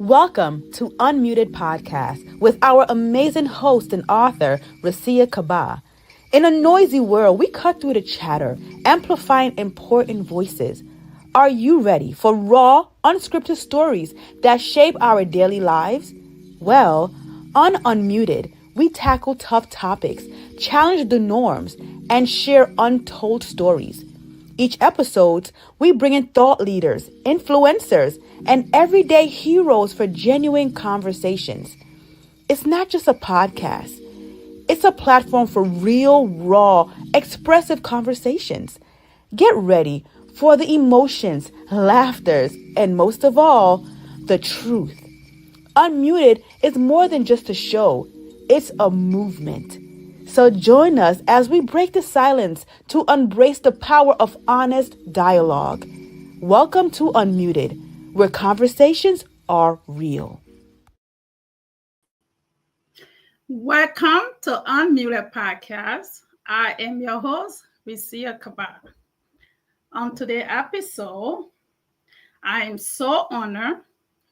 Welcome to Unmuted Podcast with our amazing host and author, Recia Kabbah. In a noisy world, we cut through the chatter, amplifying important voices. Are you ready for raw, unscripted stories that shape our daily lives? Well, on Unmuted, we tackle tough topics, challenge the norms, and share untold stories. Each episode, we bring in thought leaders, influencers, and everyday heroes for genuine conversations. It's not just a podcast. It's a platform for real, raw, expressive conversations. Get ready for the emotions, laughters, and most of all, the truth. Unmuted is more than just a show. It's a movement. So join us as we break the silence to embrace the power of honest dialogue. Welcome to Unmuted, where conversations are real. Welcome to Unmuted Podcast. I am your host, Recia Kabbah. On today's episode, I am so honored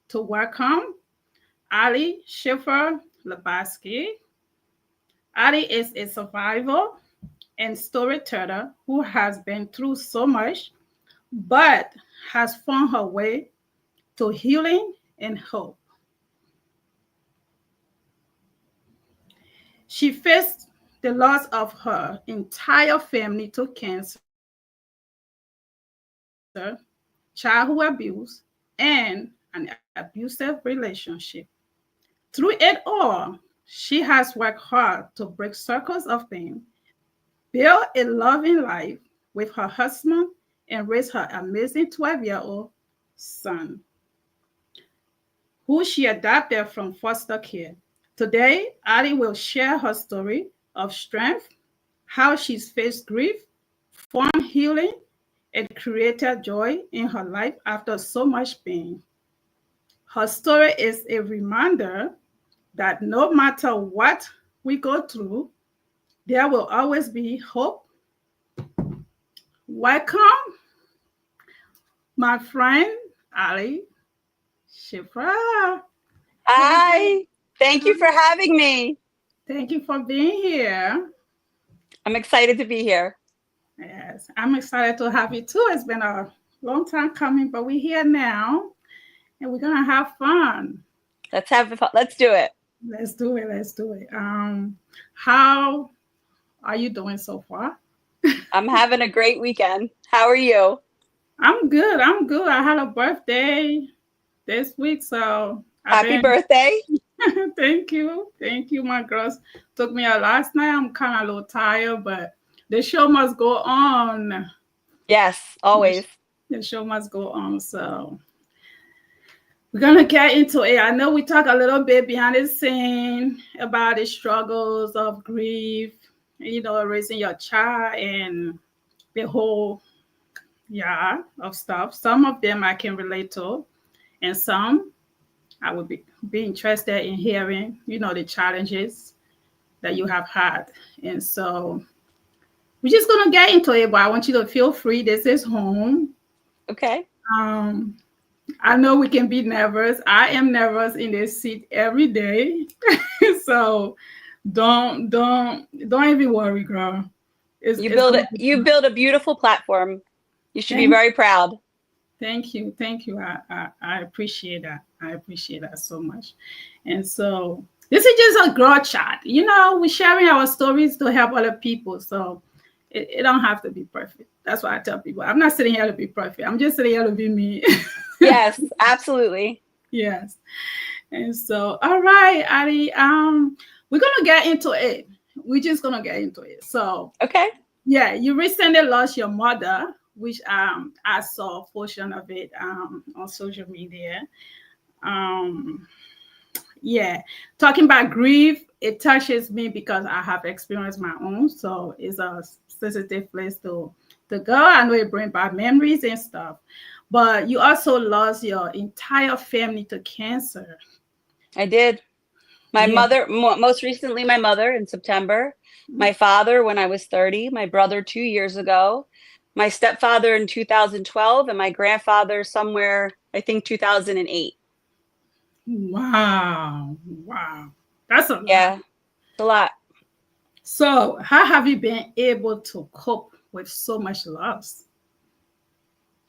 to welcome Ali Schaeffer-Lybacki. Ali is a survivor and storyteller who has been through so much, but has found her way to healing and hope. She faced the loss of her entire family to cancer, childhood abuse, and an abusive relationship. Through it all, she has worked hard to break circles of pain, build a loving life with her husband, and raise her amazing 12-year-old son, who she adopted from foster care. Today, Ali will share her story of strength, how she's faced grief, found healing, and created joy in her life after so much pain. Her story is a reminder that no matter what we go through, there will always be hope. Welcome, my friend, Ali Schaeffer. Hi, thank you for having me. Thank you for being here. I'm excited to be here. Yes, I'm excited to have you too. It's been a long time coming, but we're here now and we're gonna have fun. Let's have fun. Let's do it. Let's do it. How are you doing so far? I'm having a great weekend. How are you? I'm good. I had a birthday this week, so Happy birthday. Thank you, my girls took me out last night. I'm kind of a little tired, but the show must go on. Yes, always. The show must go on. So we're gonna get into it. I know we talk a little bit behind the scene about the struggles of grief, raising your child and the whole of stuff. Some of them I can relate to, and some I would be interested in hearing, the challenges that you have had. And so we're just going to get into it, but I want you to feel free. This is home. Okay. I know we can be nervous. I am nervous in this seat every day. So don't even worry, girl. You build a beautiful platform. You should be very proud. Thank you. I appreciate that. I appreciate that so much. And so this is just a girl chat. We're sharing our stories to help other people. So it don't have to be perfect. That's why I tell people, I'm not sitting here to be perfect. I'm just sitting here to be me. Yes, absolutely. Yes. And so, all right, Ali, we're going to get into it. We're just going to get into it. So, okay. Yeah, you recently lost your mother, which I saw a portion of it on social media. Talking about grief, it touches me because I have experienced my own. So it's a sensitive place to go. I know it brings back memories and stuff. But you also lost your entire family to cancer. I did. My mother, most recently my mother in September, my father when I was 30, my brother 2 years ago, my stepfather in 2012, and my grandfather somewhere, I think 2008. Wow. That's a lot. Yeah, it's a lot. So how have you been able to cope with so much loss?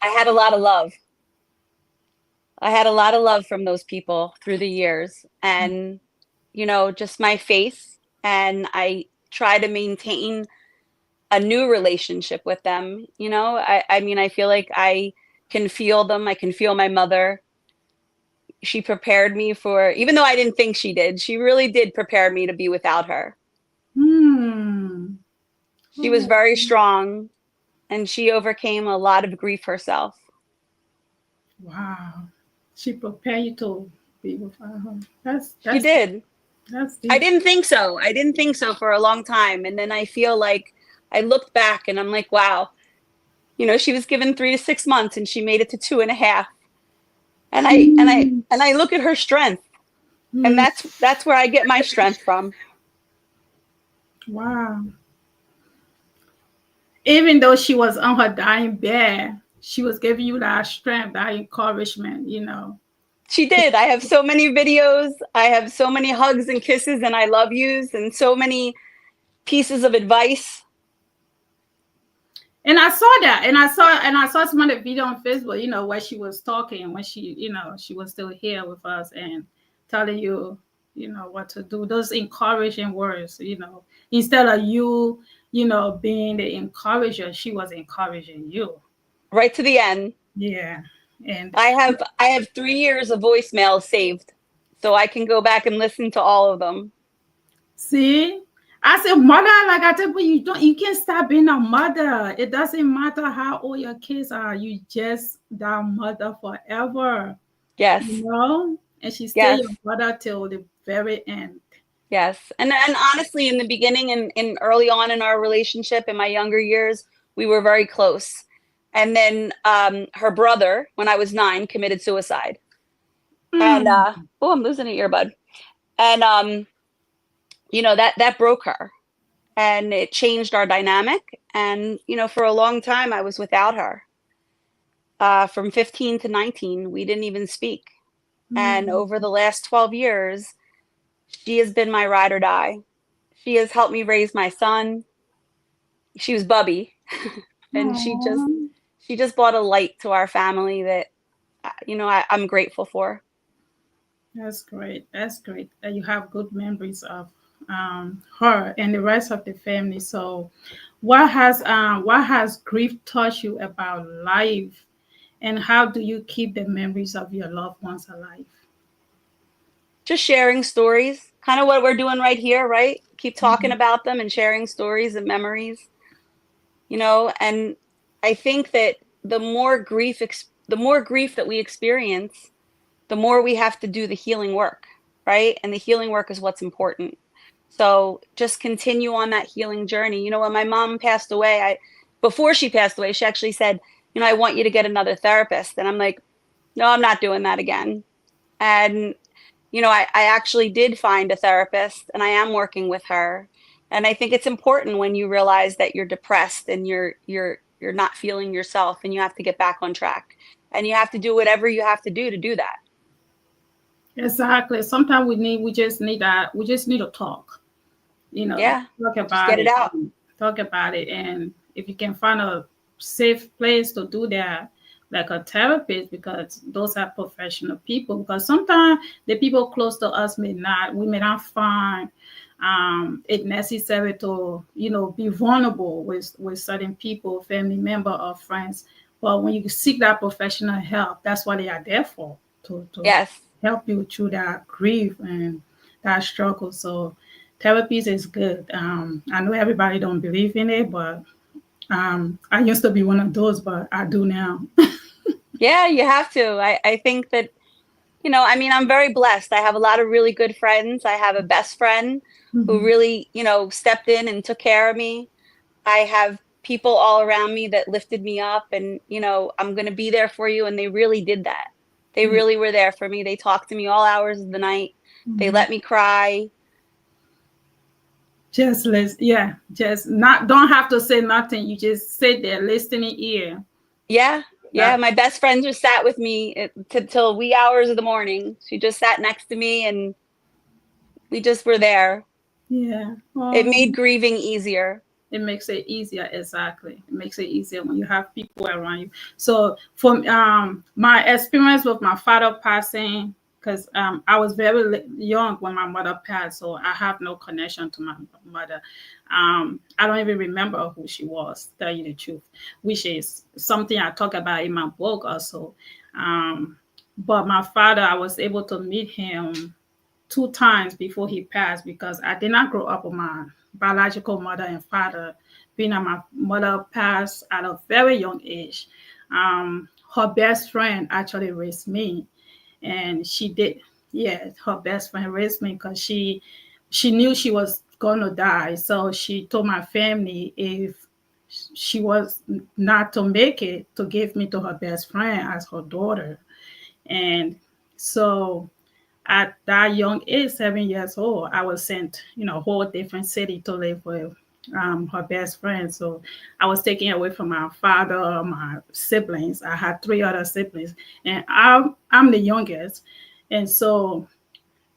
I had a lot of love. I had a lot of love from those people through the years, and just my faith, and I try to maintain a new relationship with them. I mean, I feel like I can feel them. I can feel my mother. She prepared me for, even though I didn't think she did, she really did prepare me to be without her. Hmm. She was very strong, and she overcame a lot of grief herself. Wow. She prepared you to be with her. She did. That's I deep. didn't think so. I didn't think so for a long time. And then I feel like I looked back and I'm like, wow, she was given 3 to 6 months and she made it to 2.5. And I look at her strength, and Mm. that's where I get my strength from. Wow. Even though she was on her dying bed, she was giving you that strength, that encouragement, She did. I have so many videos. I have so many hugs and kisses and I love yous and so many pieces of advice. And I saw that, and I saw some of the video on Facebook, where she was talking when she was still here with us and telling you, what to do. Those encouraging words, instead of you, being the encourager, she was encouraging you. Right to the end. Yeah. And I have 3 years of voicemails saved, so I can go back and listen to all of them. see, I said, mother, like I tell you, you can't stop being a mother. It doesn't matter how old your kids are. You just that mother forever. Yes. And she stayed Yes. your mother till the very end. Yes. And honestly, in the beginning and early on in our relationship, in my younger years, we were very close. And then her brother, when I was 9, committed suicide. And I'm losing an earbud. And that broke her. And it changed our dynamic. And for a long time, I was without her. From 15 to 19, we didn't even speak. And over the last 12 years, she has been my ride or die. She has helped me raise my son. She was Bubby. And she just brought a light to our family that, I'm grateful for. That's great. That's great. You have good memories of her and the rest of the family. So, what has grief taught you about life, and how do you keep the memories of your loved ones alive? Just sharing stories, kind of what we're doing right here, right? Keep talking about them and sharing stories and memories, and I think that the more grief that we experience, the more we have to do the healing work, right? And the healing work is what's important. So just continue on that healing journey. When my mom passed away, before she passed away, she actually said, I want you to get another therapist. And I'm like, no, I'm not doing that again. And, I actually did find a therapist, and I am working with her. And I think it's important when you realize that you're depressed and you're not feeling yourself, and you have to get back on track, and you have to do whatever you have to do that. Exactly. Sometimes we just need to talk. Yeah. Talk about just get it out. Talk about it, and if you can find a safe place to do that, like a therapist, because those are professional people. Because sometimes the people close to us we may not find it necessary to be vulnerable with certain people, family member or friends. But when you seek that professional help, that's what they are there for, to Yes. help you through that grief and that struggle. So therapies is good. I know everybody don't believe in it, but I used to be one of those, but I do now. Yeah, you have to. I think that, I'm very blessed. I have a lot of really good friends. I have a best friend who really, stepped in and took care of me. I have people all around me that lifted me up and, I'm going to be there for you. And they really did that. They really were there for me. They talked to me all hours of the night. They let me cry. Just don't have to say nothing. You just sit there listening ear. Yeah. Yeah, my best friend just sat with me till wee hours of the morning. She just sat next to me and we just were there. Yeah. It made grieving easier. It makes it easier, exactly. It makes it easier when you have people around you. So for my experience with my father passing, because I was very young when my mother passed, so I have no connection to my mother. I don't even remember who she was, tell you the truth, which is something I talk about in my book also. But my father, I was able to meet him 2 times before he passed because I did not grow up with my biological mother and father, being that my mother passed at a very young age. Her best friend actually raised me, and she did. Yeah, her best friend raised me because she knew she was gonna die, so she told my family if she was not to make it, to give me to her best friend as her daughter. And so at that young age, 7 years old, I was sent, a whole different city to live with her best friend. So I was taken away from my father, my siblings. I had 3 other siblings, and I'm the youngest. And so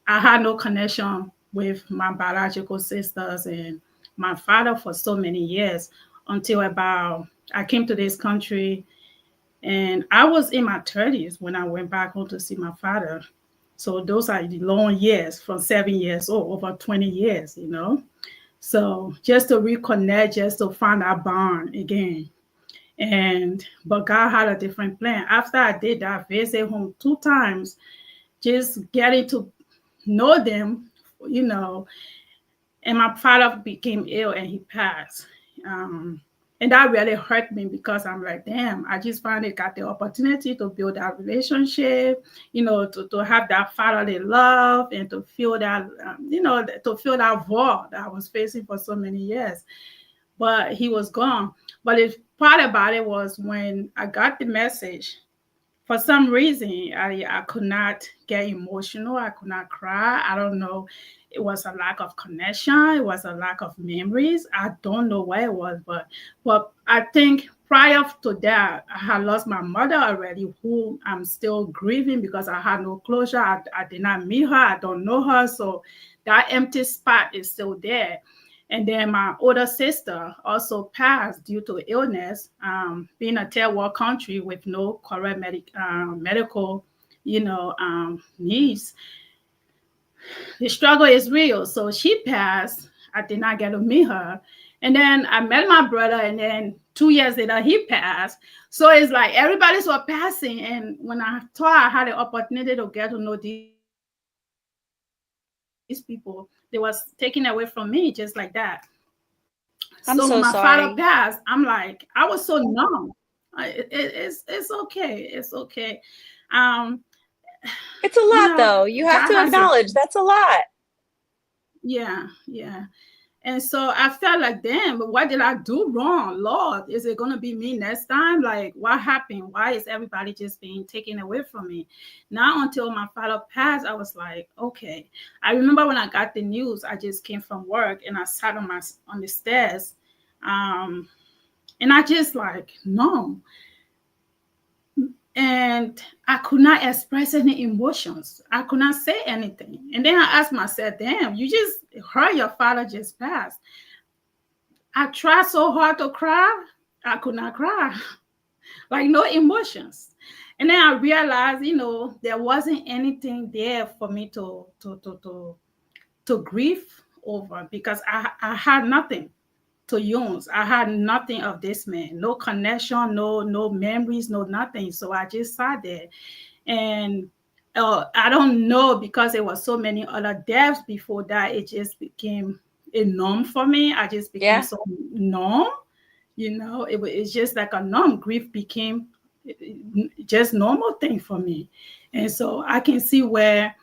I had no connection with my biological sisters and my father for so many years until about I came to this country, and I was in my 30s when I went back home to see my father. So those are the long years from 7 years old, over 20 years. So just to reconnect, just to find that bond again. But God had a different plan. After I did that visit home 2 times, just getting to know them, you know, and my father became ill and he passed. And that really hurt me because I'm like, damn, I just finally got the opportunity to build that relationship, to have that fatherly love and to feel that, to feel that void that I was facing for so many years. But he was gone. But the part about it was when I got the message, for some reason, I could not get emotional. I could not cry. I don't know. It was a lack of connection. It was a lack of memories. I don't know what it was, but I think prior to that, I had lost my mother already, who I'm still grieving because I had no closure. I did not meet her. I don't know her. So that empty spot is still there. And then my older sister also passed due to illness, being a third world country with no correct medical, needs. The struggle is real. So she passed. I did not get to meet her. And then I met my brother, and then 2 years later, he passed. So it's like everybody's was passing. And when I thought I had the opportunity to get to know these people, they was taken away from me just like that. I'm So when so my father sorry. passed, I'm like, I was so numb. It's okay. It's okay. Um, It's a lot, though. You have God to has a acknowledge that's a lot. yeah. And so I felt like, damn, but what did I do wrong? Lord, is it gonna be me next time? Like, what happened? Why is everybody just being taken away from me? Not until my father passed, I was like, okay. I remember when I got the news, I just came from work and I sat on the stairs. And I just like, no. And I could not express any emotions. I could not say anything. And then I asked myself, damn, you just heard your father just passed. I tried so hard to cry, I could not cry. Like no emotions. And then I realized, there wasn't anything there for me to grieve over because I had nothing to use. I had nothing of this man, no connection, no memories, no nothing. So I just sat there, and I don't know, because there was so many other deaths before that, it just became a norm for me. I just became Yeah. so numb. It's just like a numb. Grief became just normal thing for me, and so I can see where.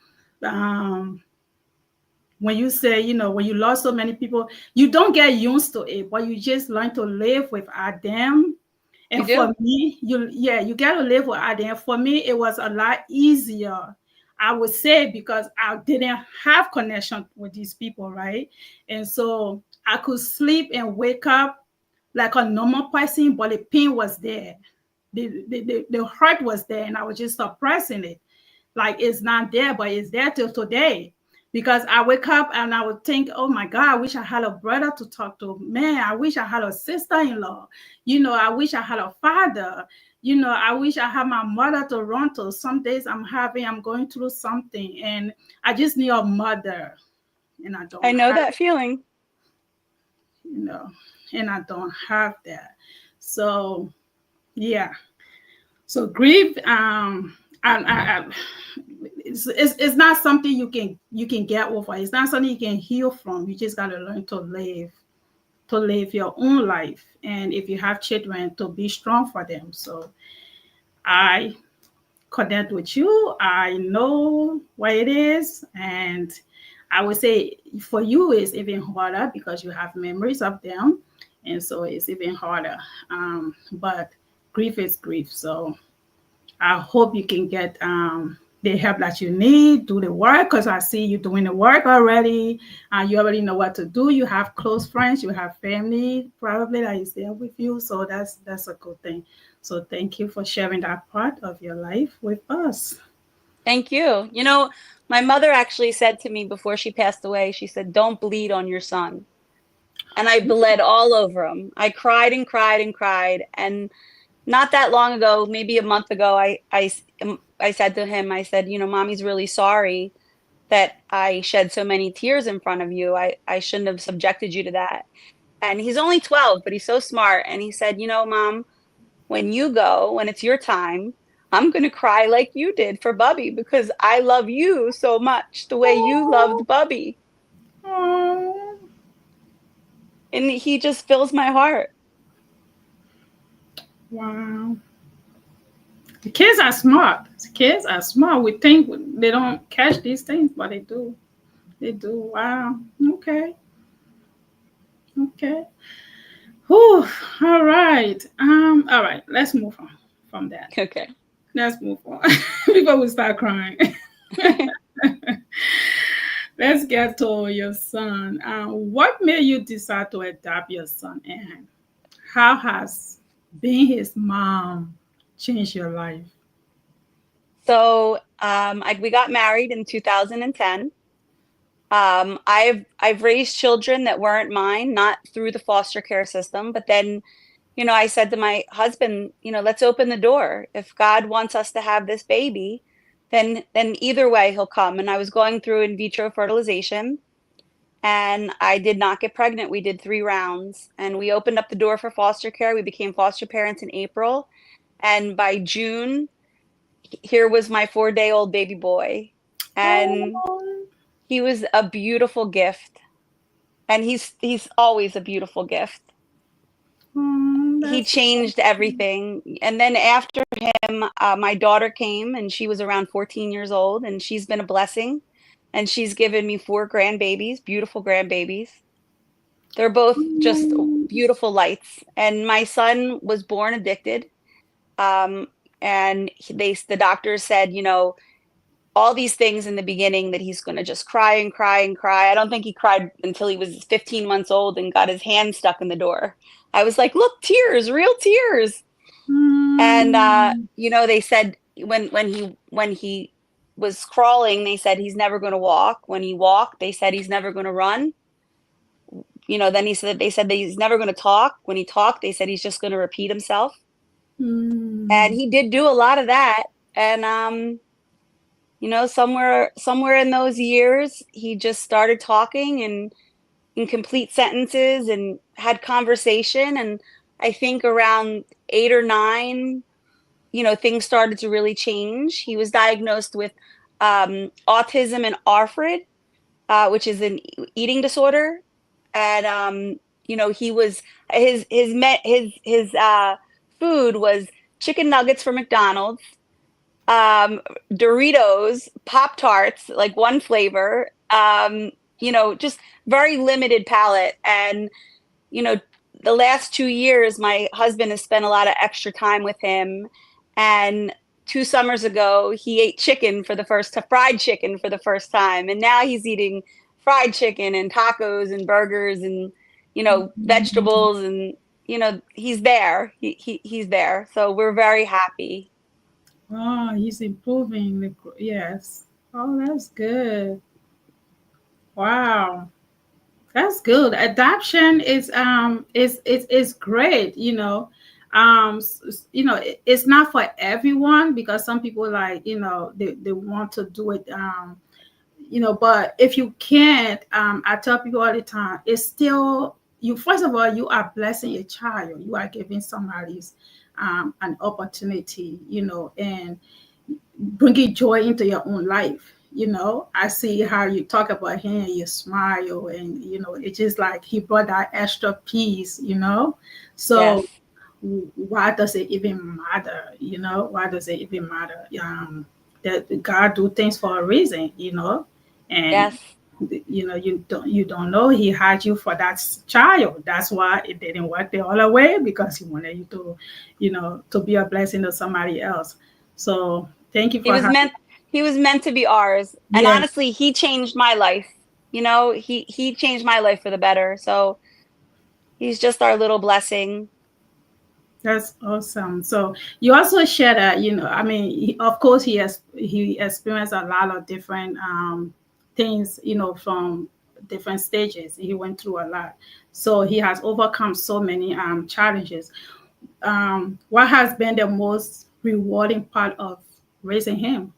When you say, when you lost so many people, you don't get used to it, but you just learn to live without them. You And do? for me, you got to live without them. For me, it was a lot easier, I would say, because I didn't have connection with these people, right? And so I could sleep and wake up like a normal person, but the pain was there. the hurt was there, and I was just suppressing it. Like it's not there, but it's there till today. Because I wake up and I would think, oh my God, I wish I had a brother to talk to. Man, I wish I had a sister-in-law. I wish I had a father. I wish I had my mother to run to. Some days I'm going through something, and I just need a mother. And I know that feeling. And I don't have that. So, yeah. So grief, it's not something you can get over. It's not something you can heal from. You just gotta learn to live your own life, and if you have children, to be strong for them. So I connect with you. I know what it is, and I would say for you it's even harder because you have memories of them, and so it's even harder. But grief is grief. So I hope you can get the help that you need, do the work, because I see you doing the work already. You already know what to do. You have close friends, you have family probably that is there with you. So that's a good thing. So thank you for sharing that part of your life with us. Thank you. My mother actually said to me before she passed away, she said, don't bleed on your son. And I bled all over him. I cried and cried and cried. And not that long ago, maybe a month ago, I said to him, I said, Mommy's really sorry that I shed so many tears in front of you. I shouldn't have subjected you to that. And he's only 12, but he's so smart. And he said, Mom, when you go, when it's your time, I'm going to cry like you did for Bubby because I love you so much the way you loved Bubby. Aww. And he just fills my heart. Wow. The kids are smart. We think they don't catch these things, but they do. Wow. Okay. Whew. All right. All right. Let's move on from that. Okay. Let's move on before we start crying. Let's get to your son. What made you decide to adopt your son, and how has being his mom changed your life? So we got married in 2010. I've raised children that weren't mine, not through the foster care system, but then, I said to my husband, let's open the door. If God wants us to have this baby, then either way he'll come. And I was going through in vitro fertilization, and I did not get pregnant. We did 3 rounds, and we opened up the door for foster care. We became foster parents in April, and by June, here was my 4-day-old baby boy, and he was a beautiful gift, and he's always a beautiful gift. He changed everything. And then after him, my daughter came, and she was around 14 years old, and she's been a blessing, and she's given me 4 grandbabies, beautiful grandbabies. They're both just beautiful lights. And my son was born addicted. And the doctors said, all these things in the beginning, that he's going to just cry and cry and cry. I don't think he cried until he was 15 months old and got his hand stuck in the door. I was like, look, tears, real tears. And, they said when he was crawling, they said he's never going to walk. When he walked, they said he's never going to run. Then they said that he's never going to talk. When he talked, they said he's just going to repeat himself. And he did do a lot of that. And, somewhere in those years, he just started talking and in complete sentences and had conversation. And I think around 8 or 9, things started to really change. He was diagnosed with autism and ARFID, which is an eating disorder. And, he was, his food was chicken nuggets from McDonald's, Doritos, Pop-Tarts, like one flavor, just very limited palate. And, the last 2 years, my husband has spent a lot of extra time with him. And 2 summers ago, he ate fried chicken for the first time. And now he's eating fried chicken and tacos and burgers and, vegetables. And he's there. He's there. So we're very happy. Oh, he's improving. Yes. Oh, that's good. Wow. That's good. Adoption is great, it's not for everyone because some people like, they want to do it but if you can't, I tell people all the time, it's still you first of all, you are blessing a child. You are giving somebody's an opportunity, and bringing joy into your own life. I see how you talk about him, you smile, and it's just like he brought that extra piece. So Yes. why does it even matter? Why does it even matter? That God do things for a reason, and Yes. you don't know he had you for that child. That's why it didn't work the other way, because he wanted you to to be a blessing to somebody else. So thank you He for was having. meant he was meant to be ours. And Yeah, honestly, he changed my life. He changed my life for the better. So he's just our little blessing. that's awesome. So you also share that, I mean, of course he experienced a lot of different things, from different stages. He went through a lot. So he has overcome so many challenges. What has been the most rewarding part of raising him?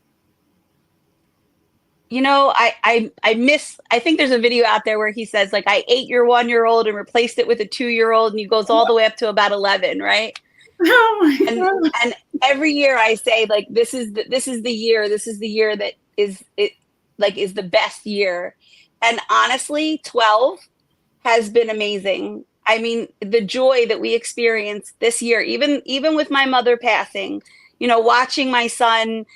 I think there's a video out there where he says, like, I ate your 1-year-old and replaced it with a 2-year-old, and he goes all the way up to about 11, right? Oh my And God. and every year I say, like, this is the year that is the best year. And honestly, 12 has been amazing. I mean, the joy that we experienced this year, even with my mother passing, watching my son,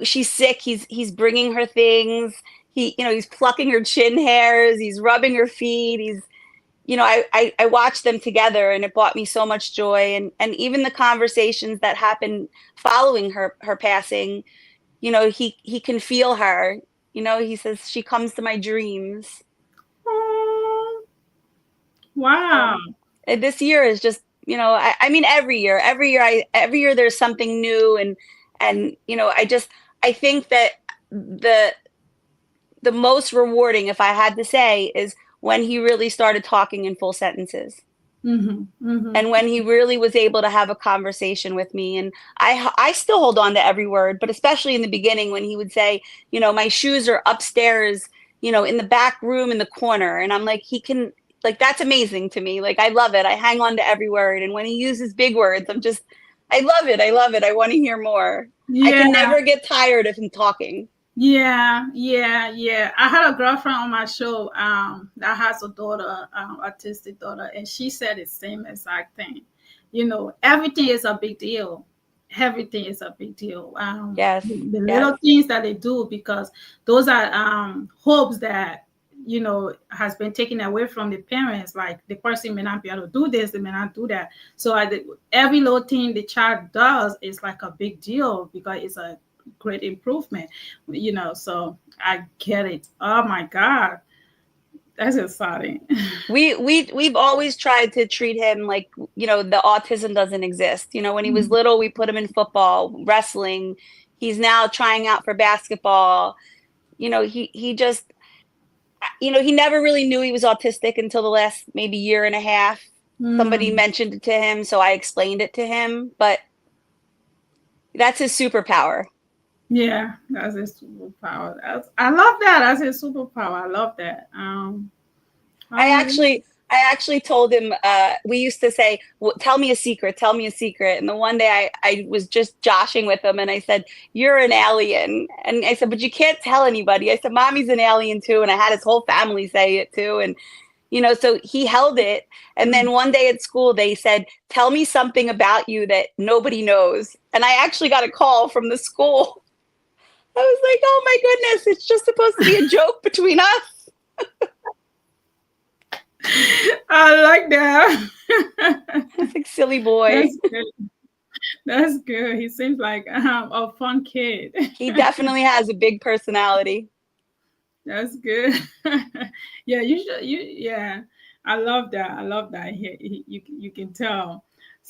she's sick, he's bringing her things, he's plucking her chin hairs, he's rubbing her feet, I watched them together, and it brought me so much joy. And even the conversations that happened following her passing, he can feel her. He says she comes to my dreams. Oh, wow. So this year is just, I mean, every year there's something new. And I think that the most rewarding, if I had to say, is when he really started talking in full sentences. Mm-hmm, mm-hmm. And when he really was able to have a conversation with me. And I still hold on to every word, but especially in the beginning when he would say, my shoes are upstairs, in the back room in the corner. And I'm like, he can, like, that's amazing to me. Like, I love it. I hang on to every word. And when he uses big words, I love it. I love it. I want to hear more. I Yeah. can never get tired of him talking. Yeah. I had a girlfriend on my show that has a daughter, autistic daughter, and she said the same exact thing. Everything is a big deal. Everything is a big deal. Yes. The Yes. little things that they do, because those are hopes that has been taken away from the parents. Like, the person may not be able to do this, they may not do that. So every little thing the child does is like a big deal, because it's a great improvement, so I get it. Oh my God, that's exciting. We've always tried to treat him like, the autism doesn't exist. When he was little, we put him in football, wrestling. He's now trying out for basketball. He just, he never really knew he was autistic until the last maybe year and a half. Somebody mentioned it to him, so I explained it to him, but that's his superpower. Yeah, that's a superpower. I love that. That's a superpower. I love that. I actually told him, we used to say, well, tell me a secret. And the one day I was just joshing with him, and I said, you're an alien. And I said, but you can't tell anybody. I said, mommy's an alien too. And I had his whole family say it too. And, so he held it. And then one day at school, they said, tell me something about you that nobody knows. And I actually got a call from the school. I was like, oh my goodness, it's just supposed to be a joke between us. I like that. That's like, silly boy. That's good. He seems like a fun kid. He definitely has a big personality. That's good. Yeah, you should. Yeah, I love that. I love that. You can tell.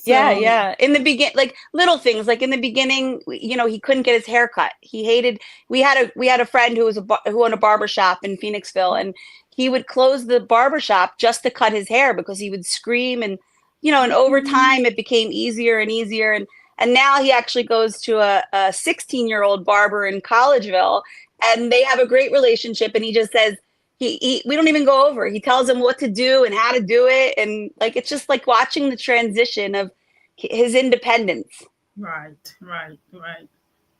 Yeah, So, yeah. In the begin, like little things, like in the beginning, he couldn't get his hair cut. He hated. We had a friend who who owned a barber shop in Phoenixville, and he would close the barber shop just to cut his hair because he would scream, and over time it became easier and easier, and now he actually goes to a 16-year-old barber in Collegeville, and they have a great relationship, and he just says. We don't even go over. He tells him what to do and how to do it, and like it's just like watching the transition of his independence. right, right, right.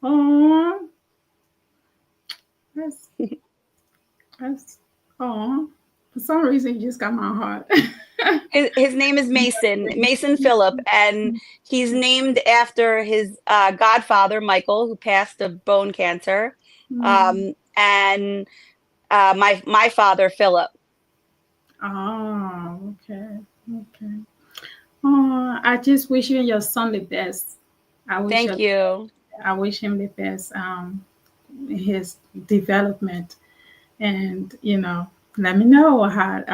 Oh, that's that's oh. For some reason, you just got my heart. His name is Mason Phillip, and he's named after his godfather, Michael, who passed of bone cancer, and my father, Philip. Oh, okay, okay. Oh, I just wish you and your son the best. I wish Thank you. I wish him the best. His development, and let me know how.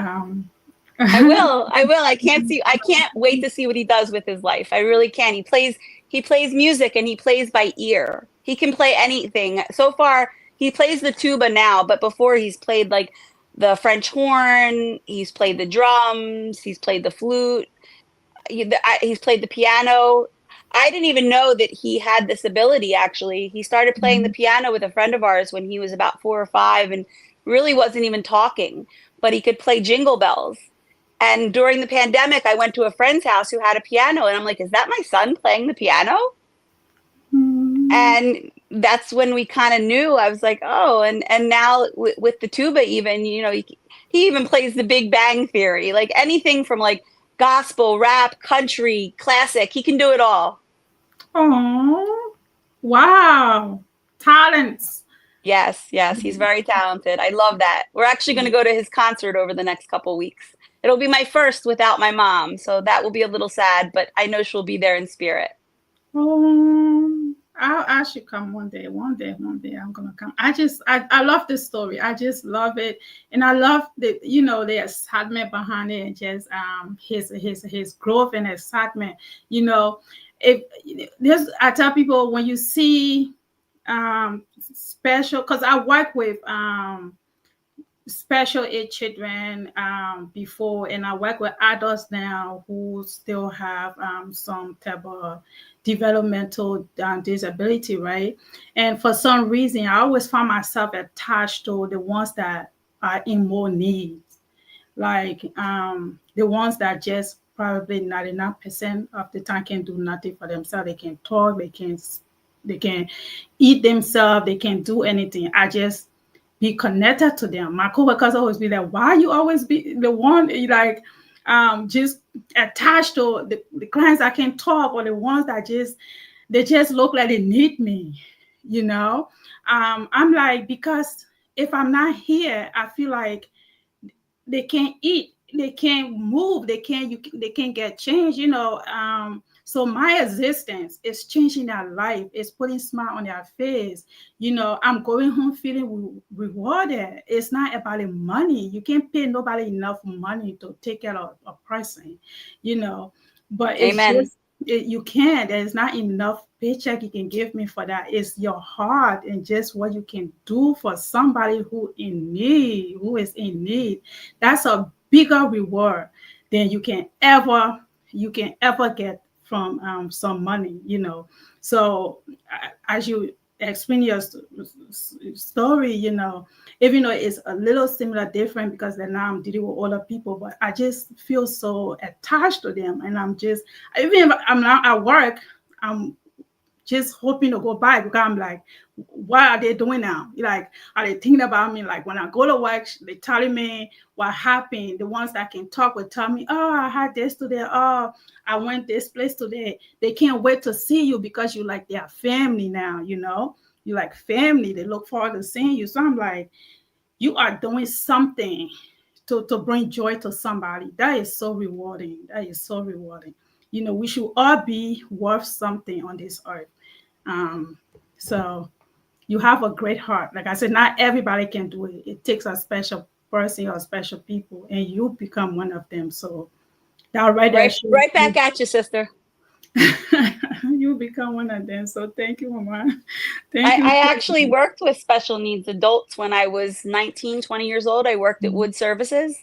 I will. I will. I can't wait to see what he does with his life. I really can. He plays music and he plays by ear. He can play anything. So far, he plays the tuba now, but before he's played like the French horn, he's played the drums, he's played the flute, he's played the piano. I didn't even know that he had this ability, actually. He started playing the piano with a friend of ours when he was about 4 or 5 and really wasn't even talking, but he could play Jingle Bells. And during the pandemic, I went to a friend's house who had a piano, and I'm like, is that my son playing the piano? And that's when we kind of knew. I was like, oh, and now with the tuba, even, he even plays the Big Bang Theory, like anything from like gospel, rap, country, classic. He can do it all. Oh, wow, talents. Yes, yes, he's very talented. I love that. We're actually going to go to his concert over the next couple weeks. It'll be my first without my mom, so that will be a little sad, but I know she'll be there in spirit. Oh, I should come one day. One day, I'm gonna come. I love this story. I just love it, and I love the excitement behind it, and just his growth and excitement. If this, I tell people, when you see special, because I work with special ed children before, and I work with adults now who still have some type of developmental disability, right? And for some reason, I always find myself attached to the ones that are in more need, like the ones that just probably 99% of the time can do nothing for themselves. They can talk, they can eat themselves, they can do anything. I just be connected to them. My coworkers always be like, why you always be the one just attached to the clients that can talk, or the ones that they just look like they need me, I'm like, because if I'm not here, I feel like they can't eat, they can't move, they can't get change, so my existence is changing their life, it's putting smile on their face. I'm going home feeling rewarded. It's not about the money. You can't pay nobody enough money to take care of a person, but it's Amen. just you can't. There's not enough paycheck you can give me for that. It's your heart and just what you can do for somebody who is in need. That's a bigger reward than you can ever get from some money. So as you explain your story, even though it's a little similar, different, because then now I'm dealing with older people, but I just feel so attached to them. And even if I'm not at work, I'm just hoping to go by, because I'm like, what are they doing now? Like, are they thinking about me? Like, when I go to work, they telling me what happened. The ones that can talk will tell me, oh, I had this today. Oh, I went this place today. They can't wait to see you, because you like their family now, you like family. They look forward to seeing you. So I'm like, you are doing something to bring joy to somebody. That is so rewarding. That is so rewarding. We should all be worth something on this earth. So you have a great heart. Like I said, not everybody can do it. It takes a special person or special people, and you become one of them. So that right there shows Right back at you, sister. you become one of them. So thank you, Mama. Thank you. I actually worked with special needs adults when I was 19, 20 years old. I worked at Wood Services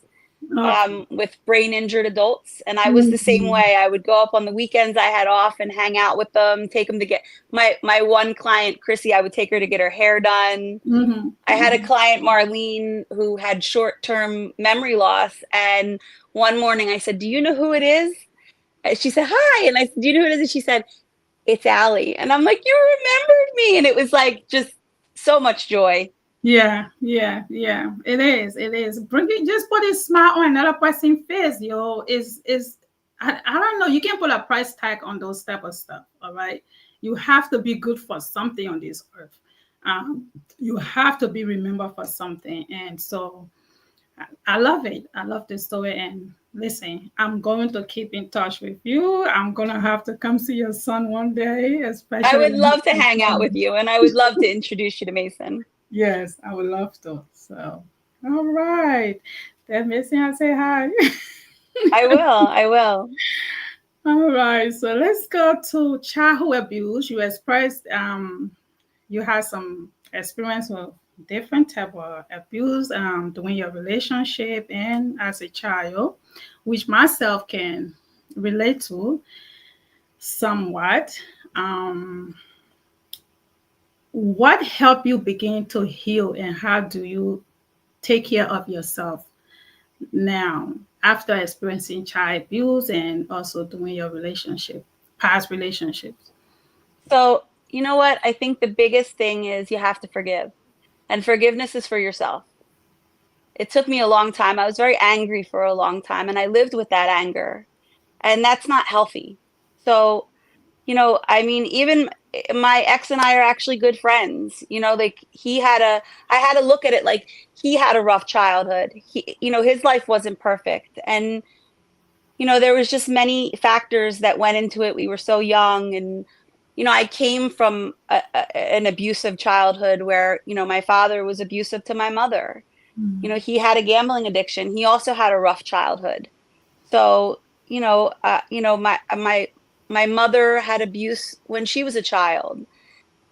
with brain injured adults. And I was the same way. I would go up on the weekends I had off and hang out with them, take them to get my one client, Chrissy, I would take her to get her hair done. I had a client, Marlene, who had short-term memory loss. And one morning I said, do you know who it is? And she said, hi. And I said, do you know who it is? And she said, it's Allie. And I'm like, you remembered me. And it was like just so much joy. Yeah. It is. Bring it, just put a smile on another person's face, yo. I don't know. You can't put a price tag on those type of stuff. All right. You have to be good for something on this earth. You have to be remembered for something. And so I love it. I love the story. And listen, I'm going to keep in touch with you. I'm going to have to come see your son one day, especially. I would love to hang out with you, and I would love to introduce you to Mason. Yes, I would love to. So, all right. That Mason, I say hi. I will. All right. So let's go to childhood abuse. You expressed you had some experience with different type of abuse during your relationship and as a child, which myself can relate to somewhat. What helped you begin to heal, and how do you take care of yourself now after experiencing child abuse and also doing your past relationships? So, you know what? I think the biggest thing is you have to forgive, and forgiveness is for yourself. It took me a long time. I was very angry for a long time, and I lived with that anger, and that's not healthy. So, I mean, even my ex and I are actually good friends. Like I had to look at it like he had a rough childhood. His life wasn't perfect. And, there was just many factors that went into it. We were so young. And, I came from an abusive childhood where, my father was abusive to my mother. He had a gambling addiction. He also had a rough childhood. So, my mother had abuse when she was a child.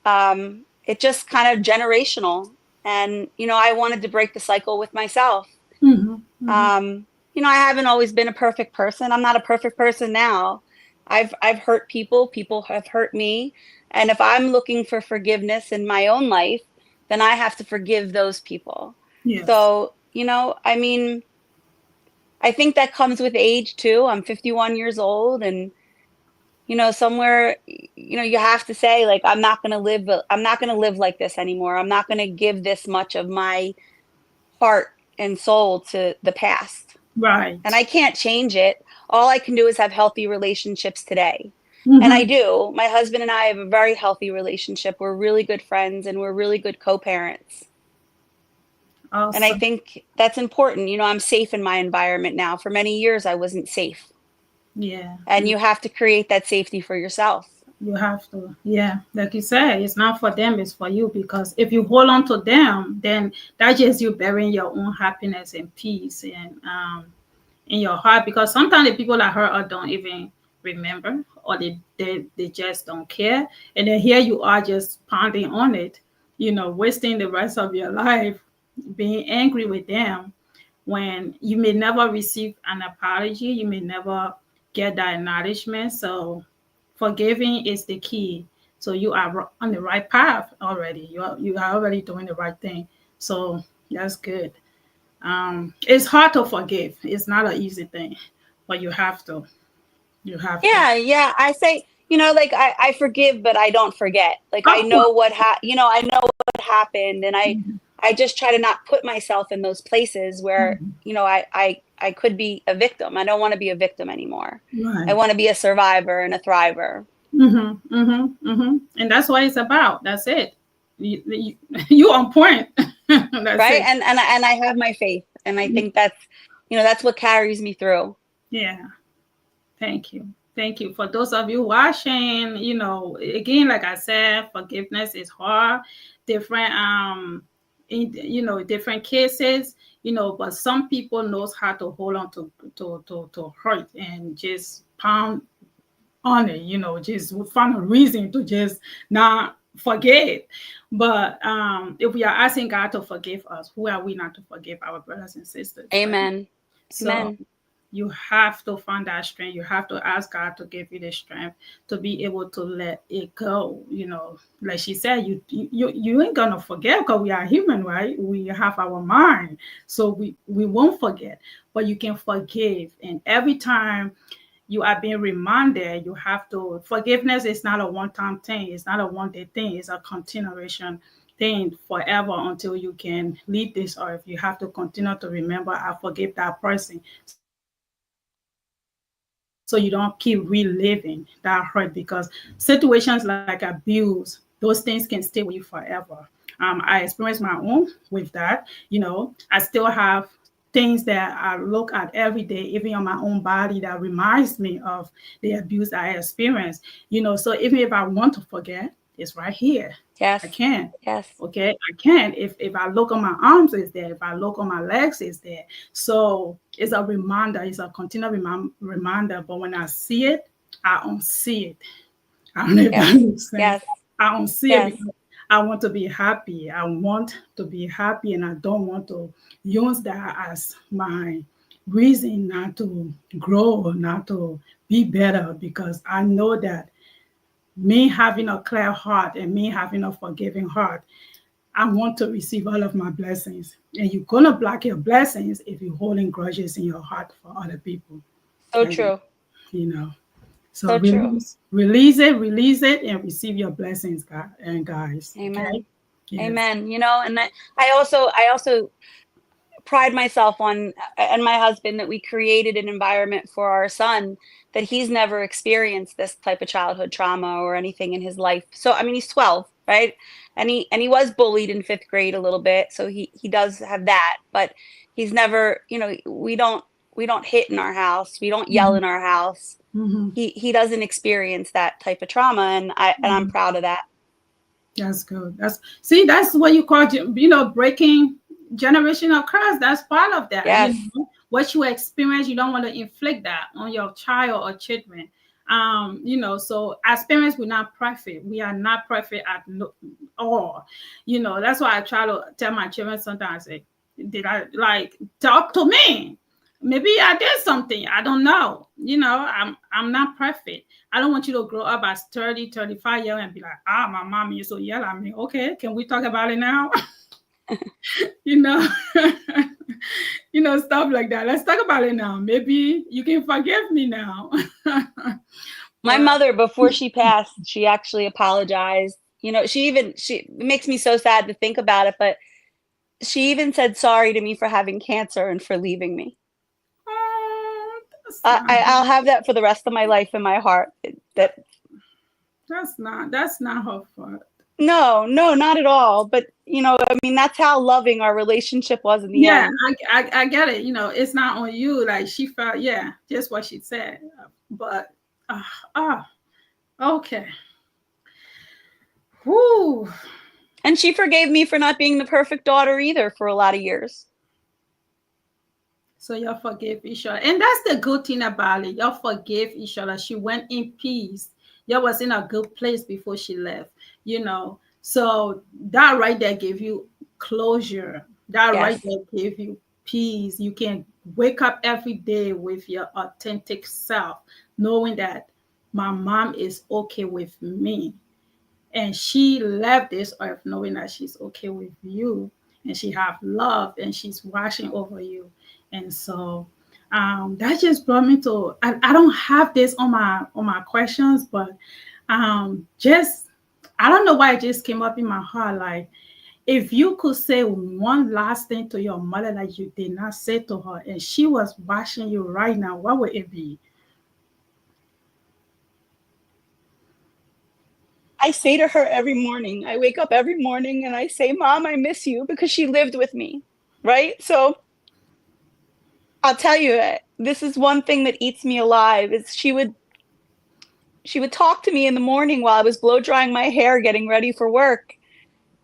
It just kind of generational. And, I wanted to break the cycle with myself. I haven't always been a perfect person. I'm not a perfect person now. I've hurt people. People have hurt me. And if I'm looking for forgiveness in my own life, then I have to forgive those people. Yes. So, I mean, I think that comes with age too. I'm 51 years old, and somewhere, you have to say, like, I'm not going to live like this anymore. I'm not going to give this much of my heart and soul to the past. Right. And I can't change it. All I can do is have healthy relationships today. And I do. My husband and I have a very healthy relationship. We're really good friends, and we're really good co-parents. Awesome. And I think that's important. I'm safe in my environment now. For many years, I wasn't safe. Yeah. And you have to create that safety for yourself. You have to. Yeah. Like you said, it's not for them, it's for you. Because if you hold on to them, then that's just you burying your own happiness and peace and in your heart. Because sometimes the people that hurt us don't even remember, or they just don't care. And then here you are just pounding on it, wasting the rest of your life being angry with them when you may never receive an apology. You may never get that acknowledgement. So forgiving is the key. So you are on the right path already. You are already doing the right thing. So that's good. It's hard to forgive. It's not an easy thing, but you have to. Yeah. I say, like I forgive, but I don't forget. Like I know what happened, and I just try to not put myself in those places where, I could be a victim. I don't want to be a victim anymore. Right. I want to be a survivor and a thriver. And that's what it's about. That's it. You on point. That's right. It. And I have my faith, and I think that's what carries me through. Yeah. Thank you. For those of you watching, again, like I said, forgiveness is hard. Different in, different cases, but some people knows how to hold on to hurt and just pound on it, just find a reason to just not forget. But if we are asking God to forgive us, who are we not to forgive our brothers and sisters? Amen. Right? So Amen. you have to find that strength. You have to ask God to give you the strength to be able to let it go. Like she said, you ain't gonna forget because we are human, right? We have our mind, so we won't forget. But you can forgive, and every time you are being reminded, you have to. Forgiveness is not a one-time thing. It's not a one-day thing. It's a continuation thing forever until you can leave this earth. You have to continue to remember, I forgive that person, so you don't keep reliving that hurt, because situations like abuse, those things can stay with you forever. I experienced my own with that. I still have things that I look at every day, even on my own body, that reminds me of the abuse I experienced. So even if I want to forget, it's right here. Yes. I can. Yes. Okay, I can. If I look on my arms, it's there. If I look on my legs, it's there. So it's a reminder. It's a continual reminder. But when I see it, I don't see it. I don't know if that makes sense. Yes. I don't see it because I want to be happy. I want to be happy, and I don't want to use that as my reason not to grow, not to be better, because I know that me having a clear heart and me having a forgiving heart, I want to receive all of my blessings. And you're going to block your blessings if you're holding grudges in your heart for other people. So true. So release it, and receive your blessings, God and guys. Amen. Okay? Yes. Amen. And I also pride myself on, and my husband, that we created an environment for our son that he's never experienced this type of childhood trauma or anything in his life. So, I mean, he's 12, right? And he was bullied in 5th grade a little bit. So he does have that, but he's never, we don't hit in our house. We don't yell in our house. Mm-hmm. He doesn't experience that type of trauma. And I'm proud of that. That's good. That's what you call, breaking generational curse. That's part of that. Yes. What you experience, you don't want to inflict that on your child or children. So as parents, we're not perfect. We are not perfect at all. That's why I try to tell my children sometimes, did I talk to me? Maybe I did something. I don't know. I'm not perfect. I don't want you to grow up as 30, 35 years and be like, my mom used to yell at me. Okay, can we talk about it now? Stuff like that. Let's talk about it now. Maybe you can forgive me now. My mother, before she passed, she actually apologized. It makes me so sad to think about it, but she even said sorry to me for having cancer and for leaving me. I'll have that for the rest of my life in my heart. That's not her fault. No, not at all. But that's how loving our relationship was in the end. Yeah, I get it. It's not on you. Like, she felt, just what she said. But okay. Whew. And she forgave me for not being the perfect daughter either for a lot of years. So y'all forgive each other. And that's the good thing about it. Y'all forgive each other. She went in peace. Y'all was in a good place before she left, So that right there gave you closure. That right there gave you peace. You can wake up every day with your authentic self, knowing that my mom is okay with me. And she left this earth knowing that she's okay with you. And she have love, and she's watching over you. And so that just brought me to, I don't have this on my questions, but I don't know why it just came up in my heart. Like, if you could say one last thing to your mother that you did not say to her, and she was watching you right now, what would it be? I say to her every morning, I wake up every morning and I say, Mom, I miss you, because she lived with me, right? So I'll tell you, this is one thing that eats me alive, is she would talk to me in the morning while I was blow drying my hair, getting ready for work.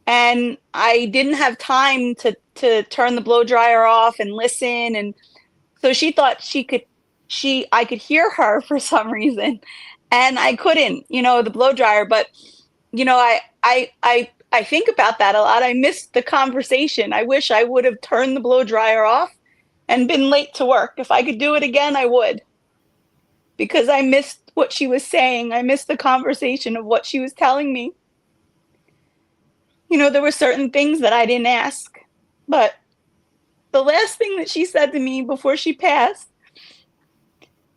And I didn't have time to turn the blow dryer off and listen. And so she thought I could hear her for some reason, and I couldn't, the blow dryer. But, I think about that a lot. I missed the conversation. I wish I would have turned the blow dryer off and been late to work. If I could do it again, I would, because I missed what she was saying. I missed the conversation of what she was telling me. There were certain things that I didn't ask, but the last thing that she said to me before she passed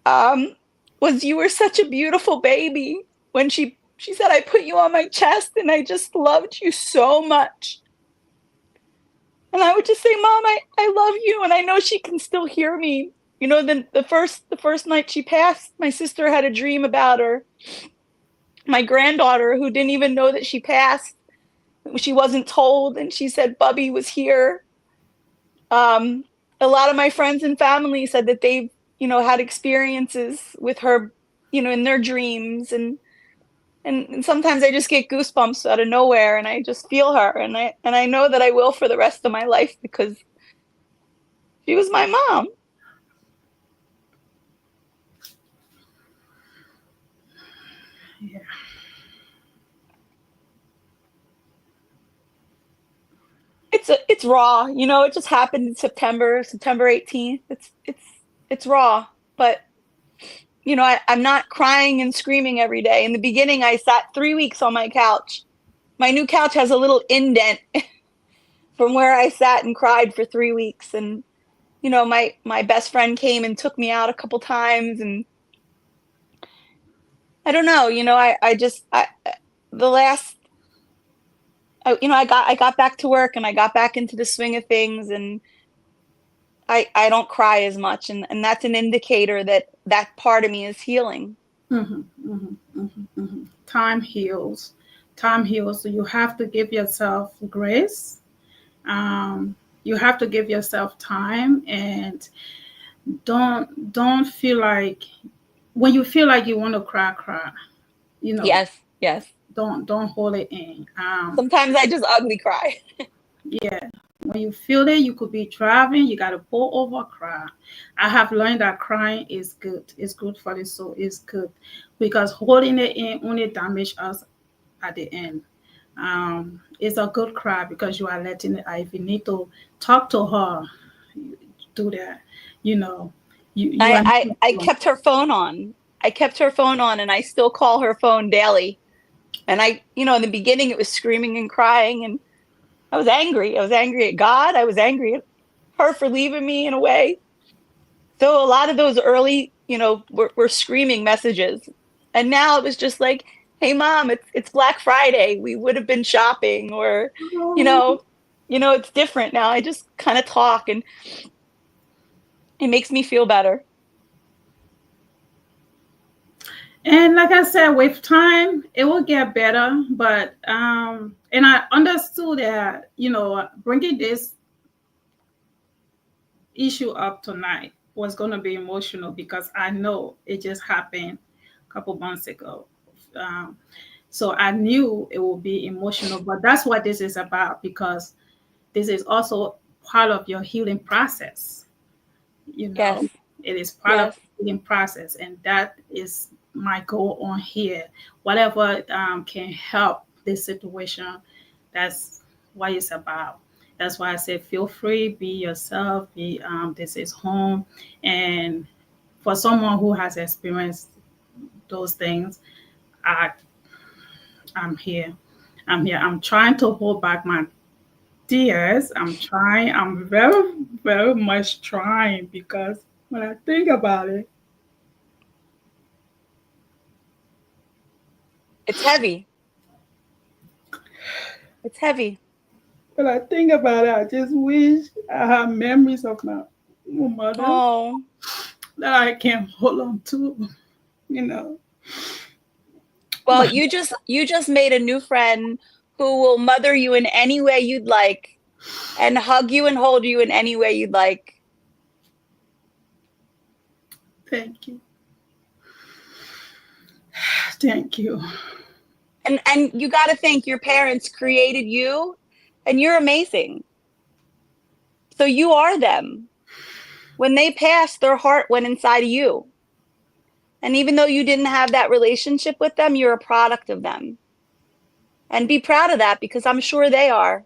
was, "You were such a beautiful baby." When she said, "I put you on my chest and I just loved you so much." And I would just say, "Mom, I love you." And I know she can still hear me. Then the first night she passed, my sister had a dream about her. My granddaughter, who didn't even know that she passed, she wasn't told, and she said Bubby was here. A lot of my friends and family said that they've, had experiences with her, in their dreams, and sometimes I just get goosebumps out of nowhere, and I just feel her, and I know that I will for the rest of my life, because she was my mom. Yeah. It's raw, it just happened in September 18th. It's raw, but I'm not crying and screaming every day. In the beginning, I sat 3 weeks on my couch. My new couch has a little indent from where I sat and cried for 3 weeks. And, my best friend came and took me out a couple times, and I don't know, I got back to work, and I got back into the swing of things, and I don't cry as much. And that's an indicator that part of me is healing. Time heals. Time heals. So you have to give yourself grace. You have to give yourself time, and don't feel like, when you feel like you want to cry. Yes. Don't hold it in. Sometimes I just ugly cry. Yeah. When you feel it, you could be driving, you got to pull over, cry. I have learned that crying is good. It's good for the soul. It's good, because holding it in only damages us at the end. It's a good cry because you are letting it out. If you need to talk to her, do that. I kept her phone on. And I still call her phone daily. And in the beginning, it was screaming and crying, and I was angry. I was angry at God. I was angry at her for leaving me, in a way. So a lot of those early, were screaming messages. And now it was just like, "Hey, Mom, it's Black Friday. We would have been shopping," or, it's different now. I just kind of talk, and it makes me feel better. And like I said, with time, it will get better. But and I understood that, bringing this issue up tonight was going to be emotional, because I know it just happened a couple months ago. So I knew it would be emotional, but that's what this is about, because this is also part of your healing process. Yes. It is part of the healing process, and that is my goal on here. Whatever can help this situation, that's what it's about. That's why I say, feel free, be yourself. This is home, and for someone who has experienced those things, I'm here. I'm trying to hold back my tears. I'm trying. I'm very, very much trying, because when I think about it, it's heavy. It's heavy. when I think about it, I just wish I had memories of my mother that I can hold on to. Well, you just made a new friend who will mother you in any way you'd like, and hug you and hold you in any way you'd like. Thank you. Thank you. And you got to think, your parents created you and you're amazing. So you are them. When they passed, their heart went inside of you. And even though you didn't have that relationship with them, you're a product of them. And be proud of that, because I'm sure they are.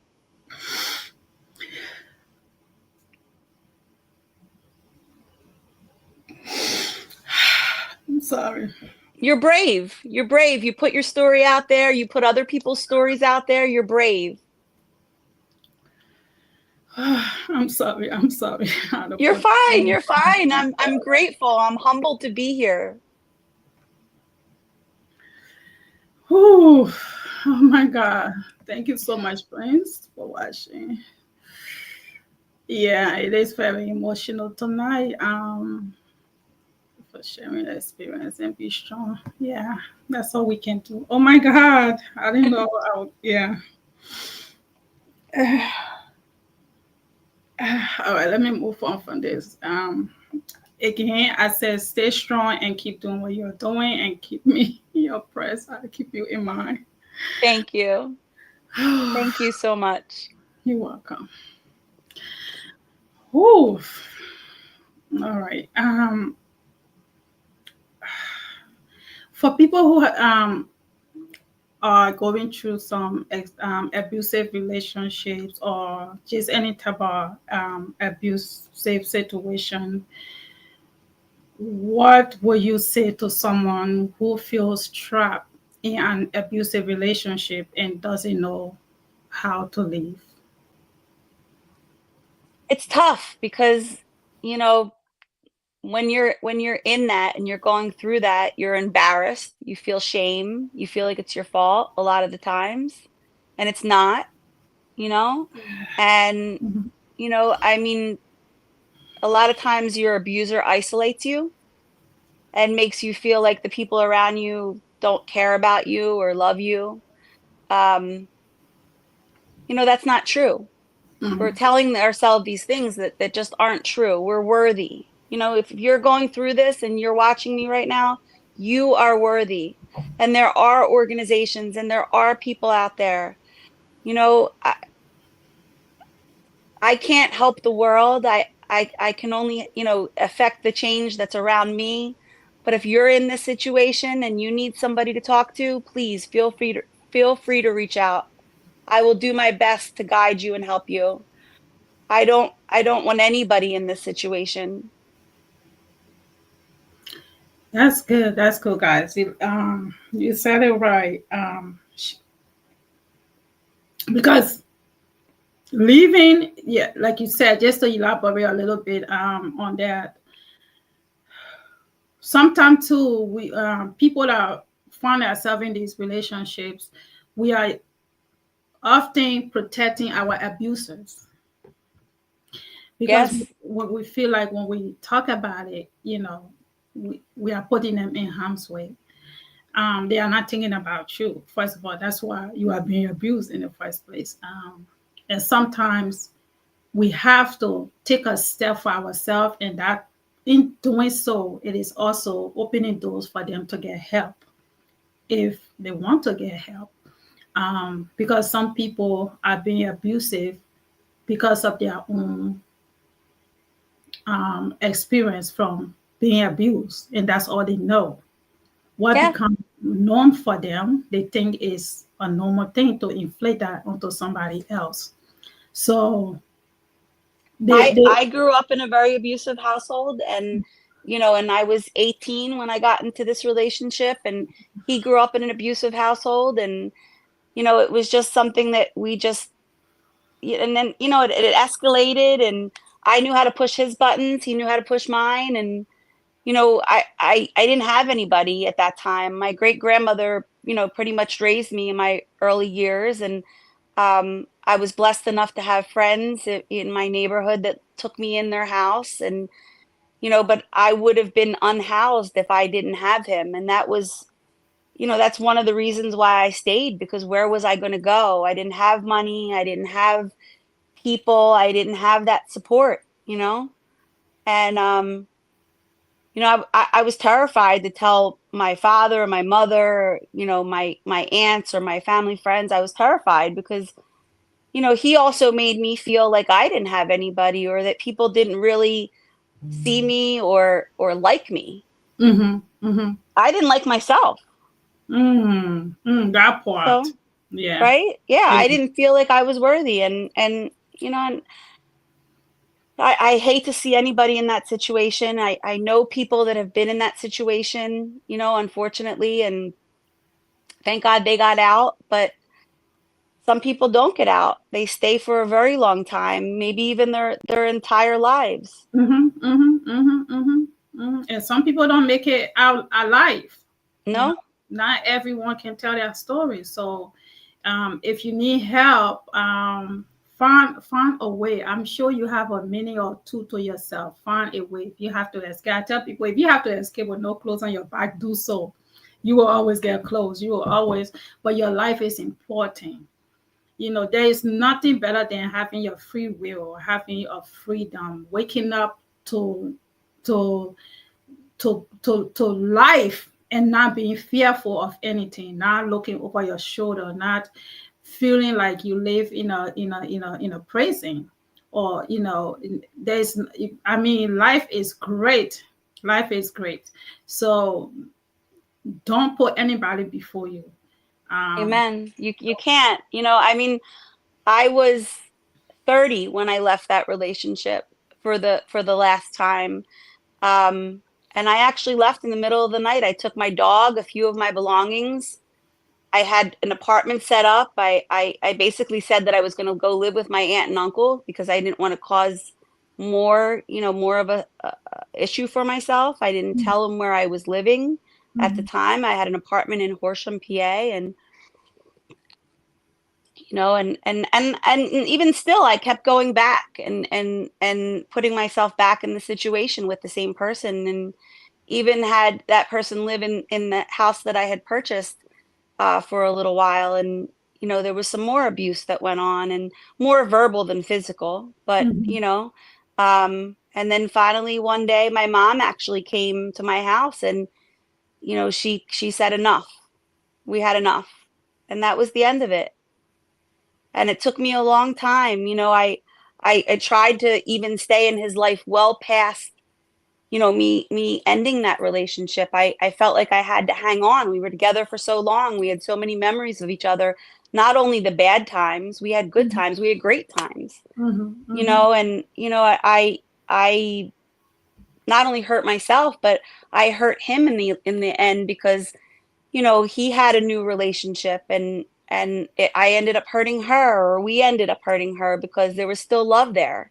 I'm sorry. You're brave. You're brave. You put your story out there. You put other people's stories out there. You're brave. I'm sorry. I'm sorry. You're fine. You're fine. I'm grateful. I'm humbled to be here. Oh my God. Thank you so much, Prince, for watching. Yeah, it is very emotional tonight. For sharing the experience and be strong. Yeah, that's all we can do. Oh my God. I didn't know. Yeah. All right, let me move on from this. Again, I said stay strong and keep doing what you're doing and keep me in your prayers. I'll keep you in mind. Thank you. Thank you so much. You're welcome. Ooh. All right. For people who are going through some abusive relationships or just any type of abusive situation, what will you say to someone who feels trapped in an abusive relationship and doesn't know how to leave? It's tough because, you know, when you're in that and you're going through that, you're embarrassed, you feel shame, you feel like it's your fault a lot of the times, and it's not, you know? And, Mhm. you know, I mean, a lot of times your abuser isolates you and makes you feel like the people around you don't care about you or love you. Um, you know, that's not true. We're Mhm. telling ourselves these things that just aren't true. We're worthy. You know, if you're going through this and you're watching me right now, you are worthy. And there are organizations and there are people out there. You know, I can't help the world. I can only, you know, affect the change that's around me. But if you're in this situation and you need somebody to talk to, please feel free to reach out. I will do my best to guide you and help you. I don't want anybody in this situation. That's good. That's cool, guys. You said it right. Because leaving, yeah, like you said, just to elaborate a little bit on that. Sometimes too, we people that find ourselves in these relationships, we are often protecting our abusers because Yes. we feel like when we talk about it, we are putting them in harm's way. They are not thinking about you. First of all, that's why you are being abused in the first place. And sometimes we have to take a step for ourselves, and that in doing so, it is also opening doors for them to get help if they want to get help. Because some people are being abusive because of their own experience from being abused, and that's all they know. What Yeah. becomes norm for them, they think is a normal thing to inflate that onto somebody else. So they I grew up in a very abusive household, and you know, and I was 18 when I got into this relationship, and he grew up in an abusive household, and you know, it was just something that we just, and then you know, it escalated, and I knew how to push his buttons, he knew how to push mine, and you know, I didn't have anybody at that time. My great grandmother, you know, pretty much raised me in my early years, and I was blessed enough to have friends in my neighborhood that took me in their house, and you know, but I would have been unhoused if I didn't have him, and that was, you know, that's one of the reasons why I stayed, because where was I going to go? I didn't have money, I didn't have people, I didn't have that support, you know, and you know, I was terrified to tell my father or my mother, you know, my aunts or my family friends. I was terrified because, you know, he also made me feel like I didn't have anybody, or that people didn't really see me or like me. I didn't like myself. That part. So, Yeah. right? Yeah, Yeah. I didn't feel like I was worthy, and you know, and I hate to see anybody in that situation. I know people that have been in that situation, you know, unfortunately, and thank God they got out, but some people don't get out. They stay for a very long time, maybe even their entire lives. And some people don't make it out alive. You know, No? not everyone can tell their story. So, if you need help, find a way. I'm sure you have a minute or two to yourself. Find a way. If you have to escape, I tell people, if you have to escape with no clothes on your back, do so. You will always get clothes. You will always, but your life is important. You know, there is nothing better than having your free will, having your freedom, waking up to to to life, and not being fearful of anything, not looking over your shoulder, not feeling like you live in a prison, or there's I mean, life is great. Life is great. So don't put anybody before you. Amen. You can't. You know, I mean, I was 30 when I left that relationship for the last time. And I actually left in the middle of the night. I took my dog, a few of my belongings. I had an apartment set up. I basically said that I was going to go live with my aunt and uncle because I didn't want to cause more, you know, more of a issue for myself. I didn't tell them where I was living at the time. I had an apartment in Horsham, PA, and you know, and even still, I kept going back and putting myself back in the situation with the same person, and even had that person live in the house that I had purchased for a little while, and you know, there was some more abuse that went on, and more verbal than physical, but you know, and then finally one day, my mom actually came to my house, and you know, she said enough. We had enough, and that was the end of it. And it took me a long time. You know, I tried to even stay in his life well past, you know, me ending that relationship. I felt like I had to hang on. We were together for so long. We had so many memories of each other. Not only the bad times, we had good times, we had great times. You know, and you know, I not only hurt myself, but I hurt him in the end, because you know, he had a new relationship, and I ended up hurting her, or we ended up hurting her, because there was still love there.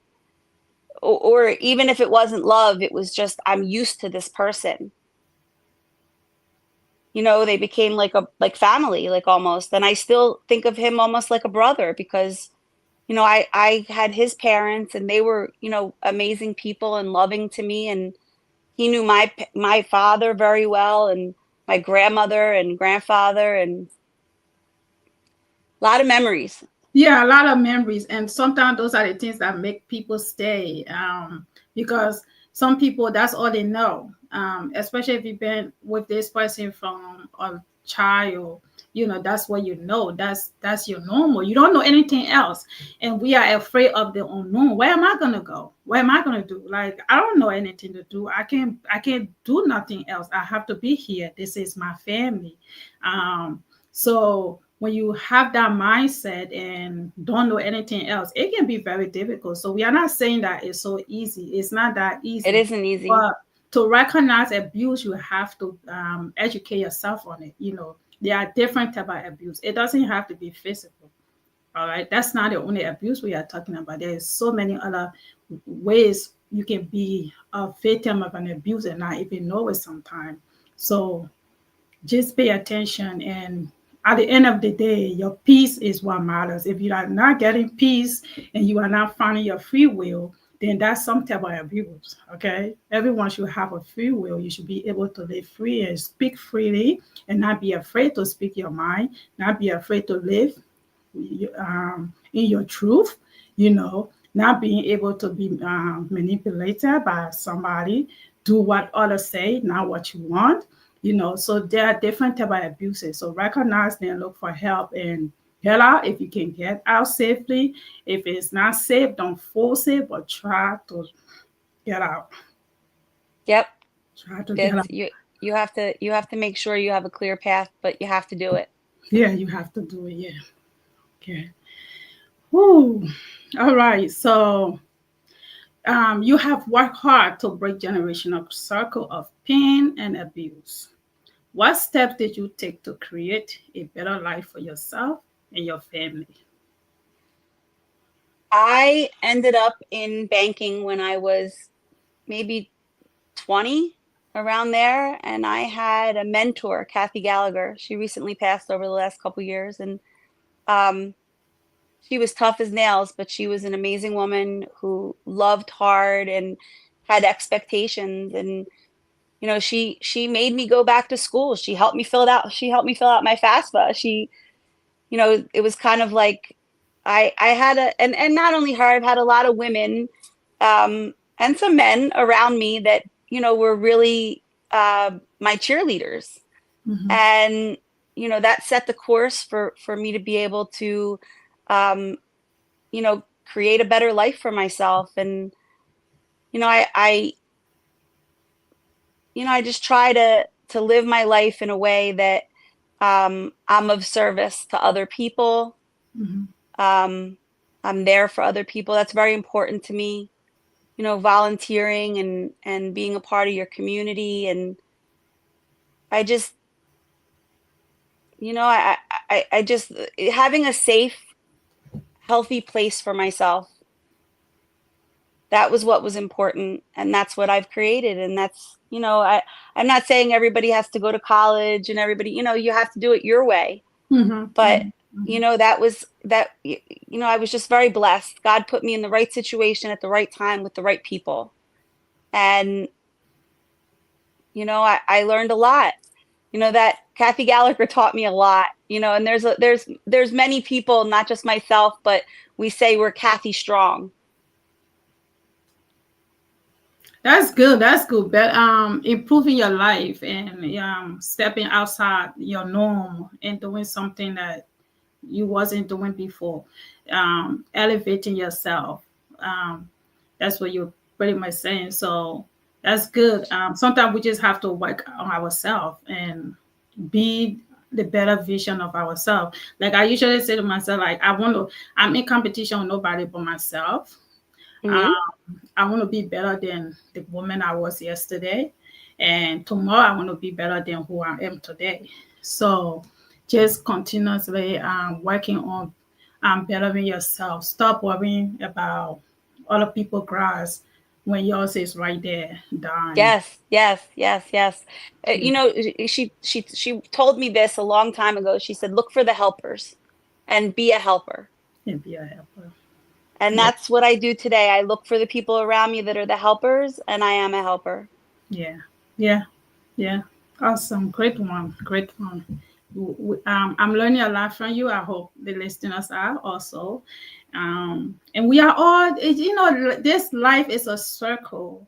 Or even if it wasn't love, it was just, I'm used to this person. You know, they became like family, like almost. And I still think of him almost like a brother, because you know, I had his parents, and they were, you know, amazing people and loving to me, and he knew my father very well, and my grandmother and grandfather, and a lot of memories. Yeah, a lot of memories, and sometimes those are the things that make people stay. Because some people, that's all they know. Especially if you've been with this person from a child, that's what you know. That's your normal. You don't know anything else, and we are afraid of the unknown. Where am I gonna go? What am I gonna do? Like, I don't know anything to do. I can't do nothing else. I have to be here. This is my family. So when you have that mindset and don't know anything else, it can be very difficult. So we are not saying that it's so easy. It's not that easy. It isn't easy. But to recognize abuse, you have to educate yourself on it. There are different type of abuse. It doesn't have to be physical. All right. That's not the only abuse we are talking about. There is so many other ways you can be a victim of an abuse and not even know it sometimes. So just pay attention, and at the end of the day, your peace is what matters. If you are not getting peace and you are not finding your free will, then that's some type of abuse. Okay, everyone should have a free will. You should be able to live free and speak freely, and not be afraid to speak your mind, not be afraid to live in your truth, not being able to be manipulated by somebody, do what others say, not what you want. So there are different type of abuses. So recognize them, look for help, and get out if you can get out safely. If it's not safe, don't force it, but try to get out. Yep. Try to get out. You have to make sure you have a clear path, but you have to do it. Yeah, you have to do it. Yeah. Okay. Woo. All right. So you have worked hard to break generational circle of pain and abuse. What steps did you take to create a better life for yourself and your family? I ended up in banking when I was maybe 20, around there, and I had a mentor, Kathy Gallagher. She recently passed over the last couple years, and she was tough as nails, but she was an amazing woman who loved hard and had expectations. And she made me go back to school. She helped me fill it out. She helped me fill out my FAFSA. It was kind of like I had and not only her, I've had a lot of women and some men around me that were really my cheerleaders. Mm-hmm. And that set the course for me to be able to create a better life for myself. And I just try to live my life in a way that I'm of service to other people. Mm-hmm. I'm there for other people. That's very important to me. Volunteering and being a part of your community. And I just, I just having a safe, healthy place for myself. That was what was important. And that's what I've created. And that's, I'm not saying everybody has to go to college and everybody, you have to do it your way. Mm-hmm. But, Mm-hmm. I was just very blessed. God put me in the right situation at the right time with the right people. And, I learned a lot. That Kathy Gallagher taught me a lot, and there's many people, not just myself, but we say we're Kathy strong. That's good. That's good. But improving your life and stepping outside your norm and doing something that you wasn't doing before, elevating yourself. That's what you're pretty much saying. So that's good. Sometimes we just have to work on ourselves and be the better vision of ourselves. Like I usually say to myself, like I'm in competition with nobody but myself. Mm-hmm. I want to be better than the woman I was yesterday. And tomorrow I want to be better than who I am today. So just continuously working on bettering yourself. Stop worrying about other people's grass when yours is right there dying. Yes. She told me this a long time ago. She said, look for the helpers and be a helper. And be a helper. And that's what I do today. I look for the people around me that are the helpers, and I am a helper. Yeah. Awesome. Great one. I'm learning a lot from you. I hope the listeners are also. And we are all, this life is a circle.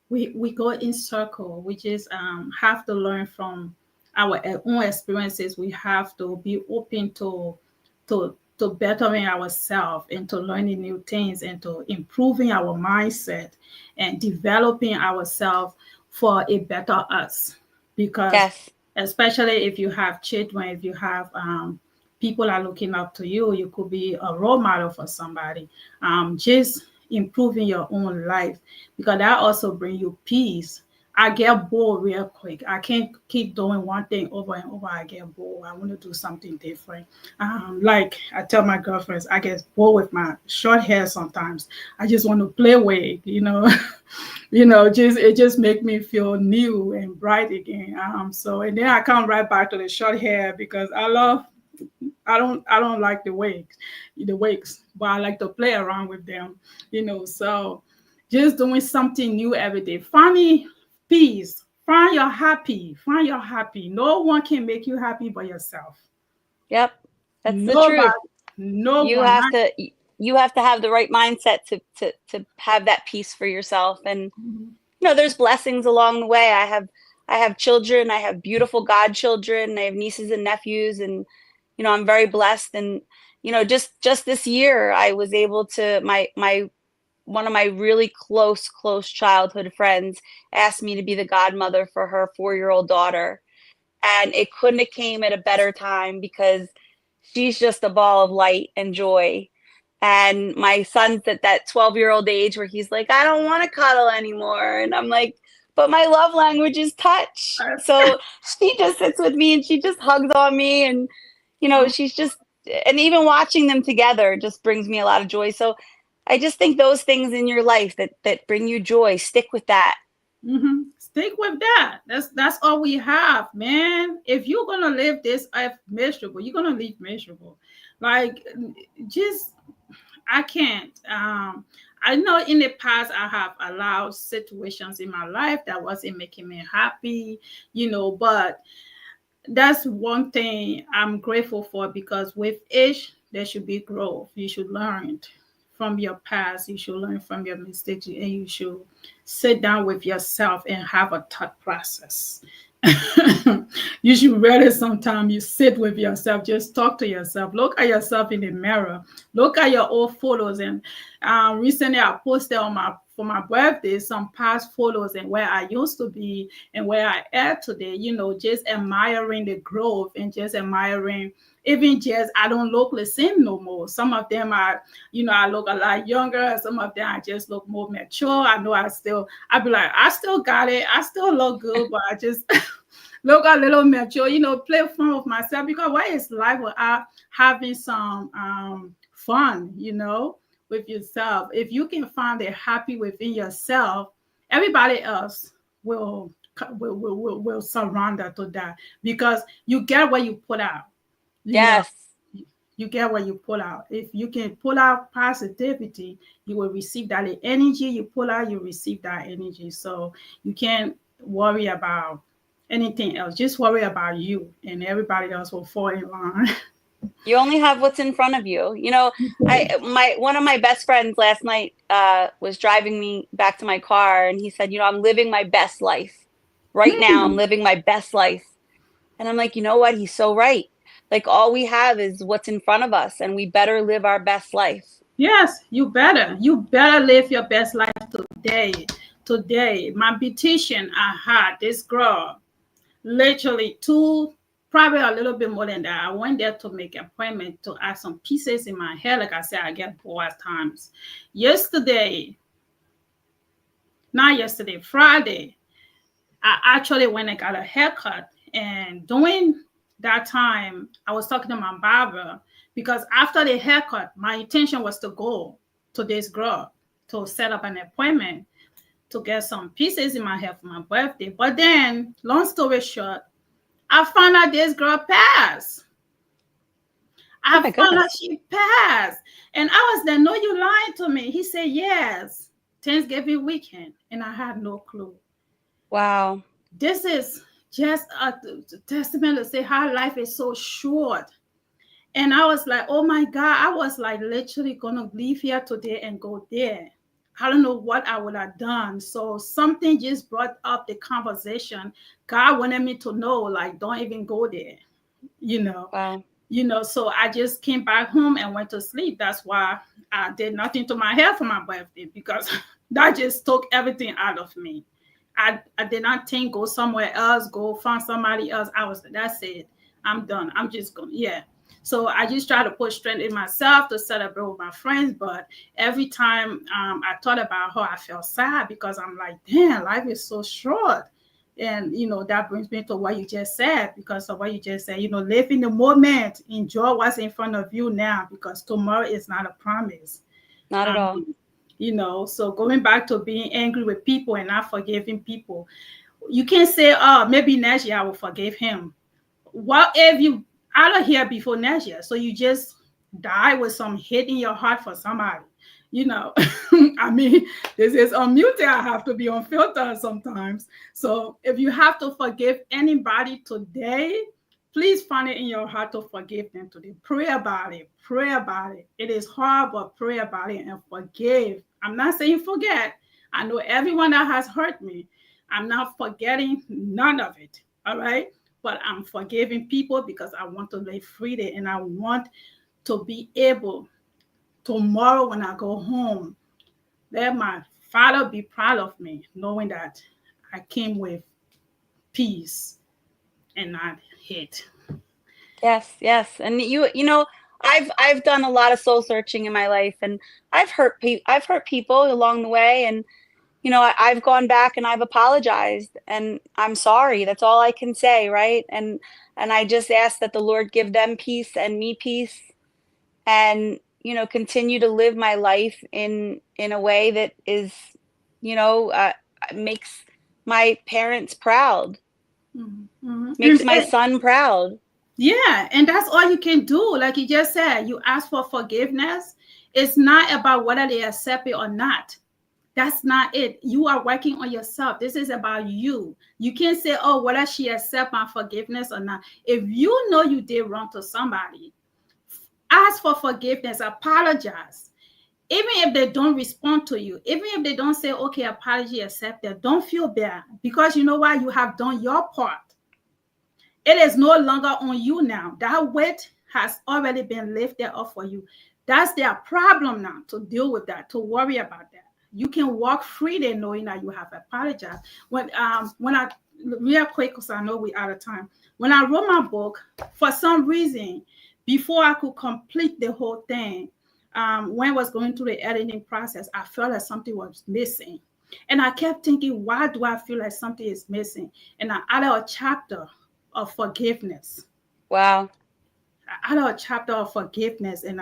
We go in circle. We just have to learn from our own experiences. We have to be open to bettering ourselves and to learning new things and to improving our mindset and developing ourselves for a better us. Because especially if you have children, if you have people are looking up to you, you could be a role model for somebody. Just improving your own life, because that also brings you peace. I get bored real quick. I can't keep doing one thing over and over. I get bored. I want to do something different. Like I tell my girlfriends, I get bored with my short hair sometimes. I just want to play wig, it just make me feel new and bright again. And then I come right back to the short hair because I don't like the wigs, but I like to play around with them, so just doing something new every day. Funny. Peace. Find your happy. No one can make you happy but yourself. Yep. That's the truth. You have to have the right mindset to have that peace for yourself. And there's blessings along the way. I have children. I have beautiful godchildren. I have nieces and nephews, and I'm very blessed. And, just this year, I was able to, one of my really close childhood friends asked me to be the godmother for her 4-year-old daughter. And it couldn't have came at a better time, because she's just a ball of light and joy. And my son's at that 12-year-old age where he's like, I don't want to cuddle anymore. And I'm like, but my love language is touch. So she just sits with me and she just hugs on me. And, she's just, and even watching them together just brings me a lot of joy. So I just think those things in your life that bring you joy, stick with that. Mm-hmm. Stick with that. That's all we have, man. If you're gonna live this life miserable, you're gonna live miserable. Like, just I can't. I know in the past I have allowed situations in my life that wasn't making me happy, but that's one thing I'm grateful for, because with age there should be growth. You should learn from your past, you should learn from your mistakes, and you should sit down with yourself and have a thought process. You should really sometimes you sit with yourself, just talk to yourself, look at yourself in the mirror, look at your old photos. And recently I posted for my birthday some past photos and where I used to be and where I am today, just admiring the growth and just admiring, even just I don't look the same no more. Some of them are, I look a lot younger. Some of them I just look more mature. I know I be like, I still got it. I still look good, but I just look a little mature, play fun with myself, because what is life without having some fun, with yourself? If you can find it happy within yourself, everybody else will surrender to that, because you get what you put out. Yes. You get what you pull out. If you can pull out positivity, you will receive that energy. You pull out, you receive that energy. So you can't worry about anything else. Just worry about you, and everybody else will fall in line. You only have what's in front of you. One of my best friends last night was driving me back to my car, and he said, I'm living my best life right now. I'm living my best life. And I'm like, you know what? He's so right. Like, all we have is what's in front of us, and we better live our best life. Yes, you better live your best life today. My beautician, I had this girl, literally probably a little bit more than that. I went there to make an appointment to add some pieces in my hair. Like I said, I get bored at times. Friday, I actually went and got a haircut. And during that time, I was talking to my barber, because after the haircut, my intention was to go to this girl to set up an appointment to get some pieces in my hair for my birthday. But then, long story short, I found out this girl passed. I found out she passed. And I was like, no, you lying to me. He said, yes, Thanksgiving weekend. And I had no clue. Wow. This is just a testament to say how life is so short. And I was like, oh my God, I was like literally going to leave here today and go there. I don't know what I would have done. So something just brought up the conversation. God wanted me to know, like, don't even go there, Wow. So I just came back home and went to sleep. That's why I did nothing to my hair for my birthday, because that just took everything out of me. I did not think go somewhere else, go find somebody else. That's it. I'm done. I'm just going, yeah. So I just try to put strength in myself to celebrate with my friends. But every time I thought about her, I felt sad, because I'm like, damn, life is so short. And, that brings me to what you just said, because of what you just said, live in the moment, enjoy what's in front of you now, because tomorrow is not a promise. Not at all. So going back to being angry with people and not forgiving people, you can't say, oh, maybe next year I will forgive him. What if you out of here before next year? So you just die with some hate in your heart for somebody, I mean, this is unmuted. I have to be unfiltered sometimes. So if you have to forgive anybody today, please find it in your heart to forgive them today. Pray about it. It is hard, but pray about it and forgive. I'm not saying forget. I know everyone that has hurt me. I'm not forgetting none of it. All right. but I'm forgiving people because I want to live freely, and I want to be able tomorrow when I go home, let my father be proud of me, knowing that I came with peace and not hate. Yes, yes. And you know, I've done a lot of soul searching in my life, and I've hurt people along the way, and you know, I've gone back and I've apologized and I'm sorry. That's all I can say, right? And I just ask that the Lord give them peace and me peace, and you know, continue to live my life in a way that is, you know, makes my parents proud, Mm-hmm. makes my son proud. Yeah, and that's all you can do. Like you just said, you ask for forgiveness. It's not about whether they accept it or not. That's not it. You are working on yourself. This is about you. You can't say, oh, whether she accept my forgiveness or not. If you know you did wrong to somebody, ask for forgiveness, apologize. Even if they don't respond to you, even if they don't say, okay, apology accepted, don't feel bad, because you know why? You have done your part. It is no longer on you now. That weight has already been lifted off for you. That's their problem now, to deal with that, to worry about that. You can walk freely knowing that you have apologized. When I real quick, because I know we're out of time. When I wrote my book, for some reason, before I could complete the whole thing, when I was going through the editing process, I felt like something was missing. And I kept thinking, why do I feel like something is missing? And I added a chapter of forgiveness. Wow. I added a chapter of forgiveness, and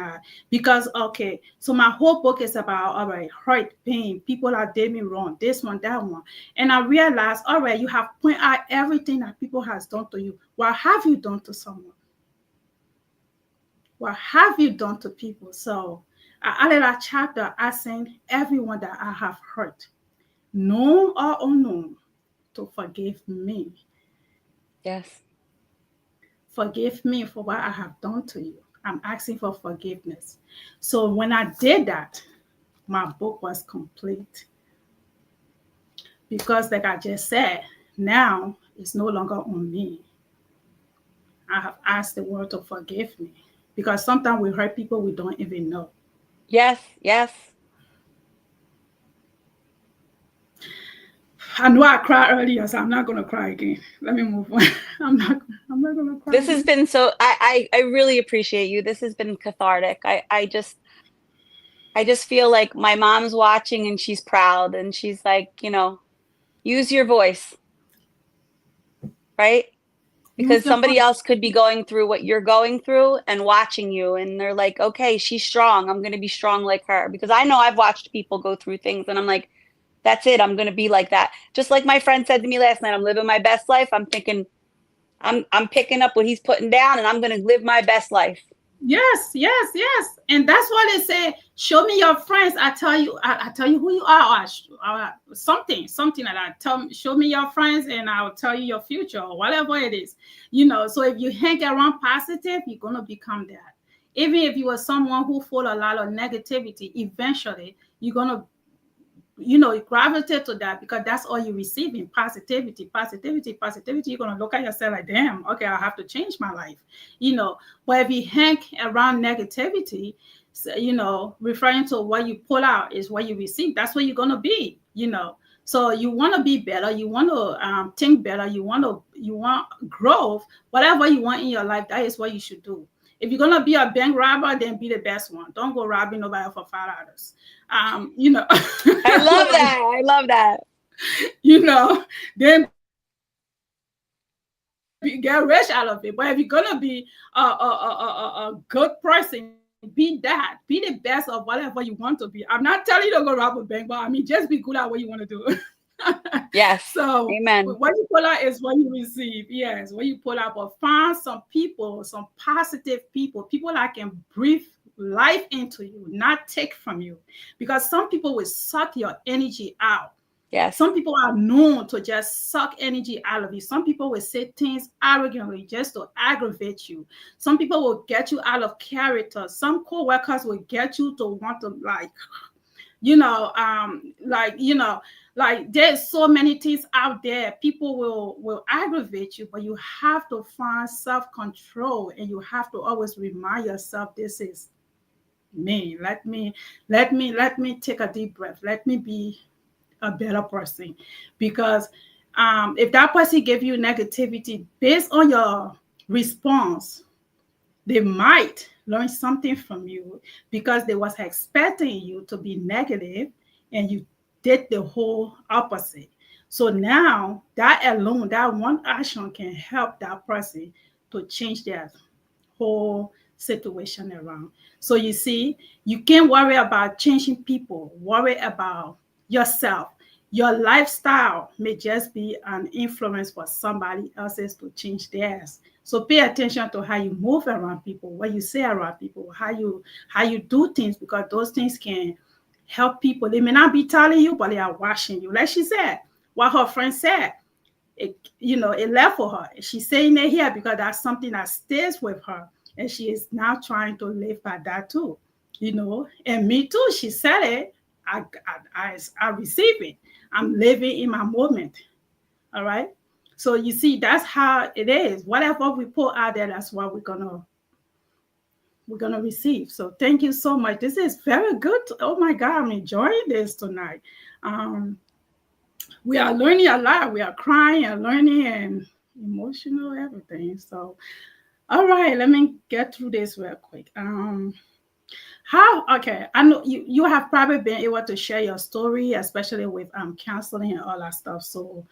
because okay, so my whole book is about, all right, hurt, pain, people are doing me wrong, this one, that one, and I realized, all right, you have pointed out everything that people has done to you. What have you done to someone? What have you done to people? So I added a chapter asking everyone that I have hurt, known or unknown, to forgive me. Yes. Forgive me for what I have done to you. I'm asking for forgiveness. So when I did that, my book was complete. Because like I just said, now it's no longer on me. I have asked the world to forgive me. Because sometimes we hurt people we don't even know. Yes, yes. I know I cried earlier, so I'm not gonna cry again. Let me move on. I'm not gonna cry. This again. has been so I really appreciate you. This has been cathartic. I just feel like my mom's watching and she's proud and she's like, you know, use your voice, right? Because somebody else could be going through what you're going through and watching you, and they're like, okay, she's strong. I'm going to be strong like her. Because I know I've watched people go through things and I'm like, that's it. I'm going to be like that. Just like my friend said to me last night, I'm living my best life. I'm thinking I'm picking up what he's putting down and I'm going to live my best life. Yes, yes, yes. And that's why they say, show me your friends. I tell you who you are, or something like that. Show me your friends and I'll tell you your future, or whatever it is. You know, so if you hang around positive, you're going to become that. Even if you are someone who full a lot of negativity, eventually you're going to, you know, gravitate to that, because that's all you're receiving. Positivity. You're going to look at yourself like, damn, okay, I have to change my life, you know. But if you hang around negativity, you know, referring to what you pull out is what you receive. That's what you're going to be, you know. So you want to be better, you want to think better, you want growth. Whatever you want in your life, that is what you should do. If you're gonna be a bank robber, then be the best one. Don't go robbing nobody for $5. You know. I love that. I love that. You know, then get rich out of it. But if you're gonna be a good person, be that. Be the best of whatever you want to be. I'm not telling you to go rob a bank, but I mean, just be good at what you want to do. Yes. So amen. What you pull out is what you receive. Yes, what you pull out. But find some people, some positive people that can breathe life into you, not take from you. Because some people will suck your energy out. Yes. Some people are known to just suck energy out of you. Some people will say things arrogantly just to aggravate you. Some people will get you out of character. Some co-workers will get you to want to, like, Like there's so many things out there. People will aggravate you, but you have to find self-control, and you have to always remind yourself, this is me. Let me take a deep breath. Let me be a better person. Because if that person gave you negativity, based on your response, they might learn something from you, because they was expecting you to be negative, and you did the whole opposite. So now that alone, that one action can help that person to change their whole situation around. So you see, you can't worry about changing people, worry about yourself. Your lifestyle may just be an influence for somebody else's to change theirs. So pay attention to how you move around people, what you say around people, how you do things, because those things can help people. They may not be telling you, but they are watching you. Like she said, what her friend said, it left for her. She's saying it here because that's something that stays with her, and she is now trying to live by that too. And me too. She said it. I receive it. I'm living in my moment. All right. So you see, that's how it is. Whatever we put out there, that's what we're gonna receive. So thank you so much. This is very good. Oh my God, I'm enjoying this tonight. We are learning a lot. We are crying and learning and emotional, everything. So, all right, let me get through this real quick. Okay, I know you have probably been able to share your story, especially with counseling and all that stuff. So,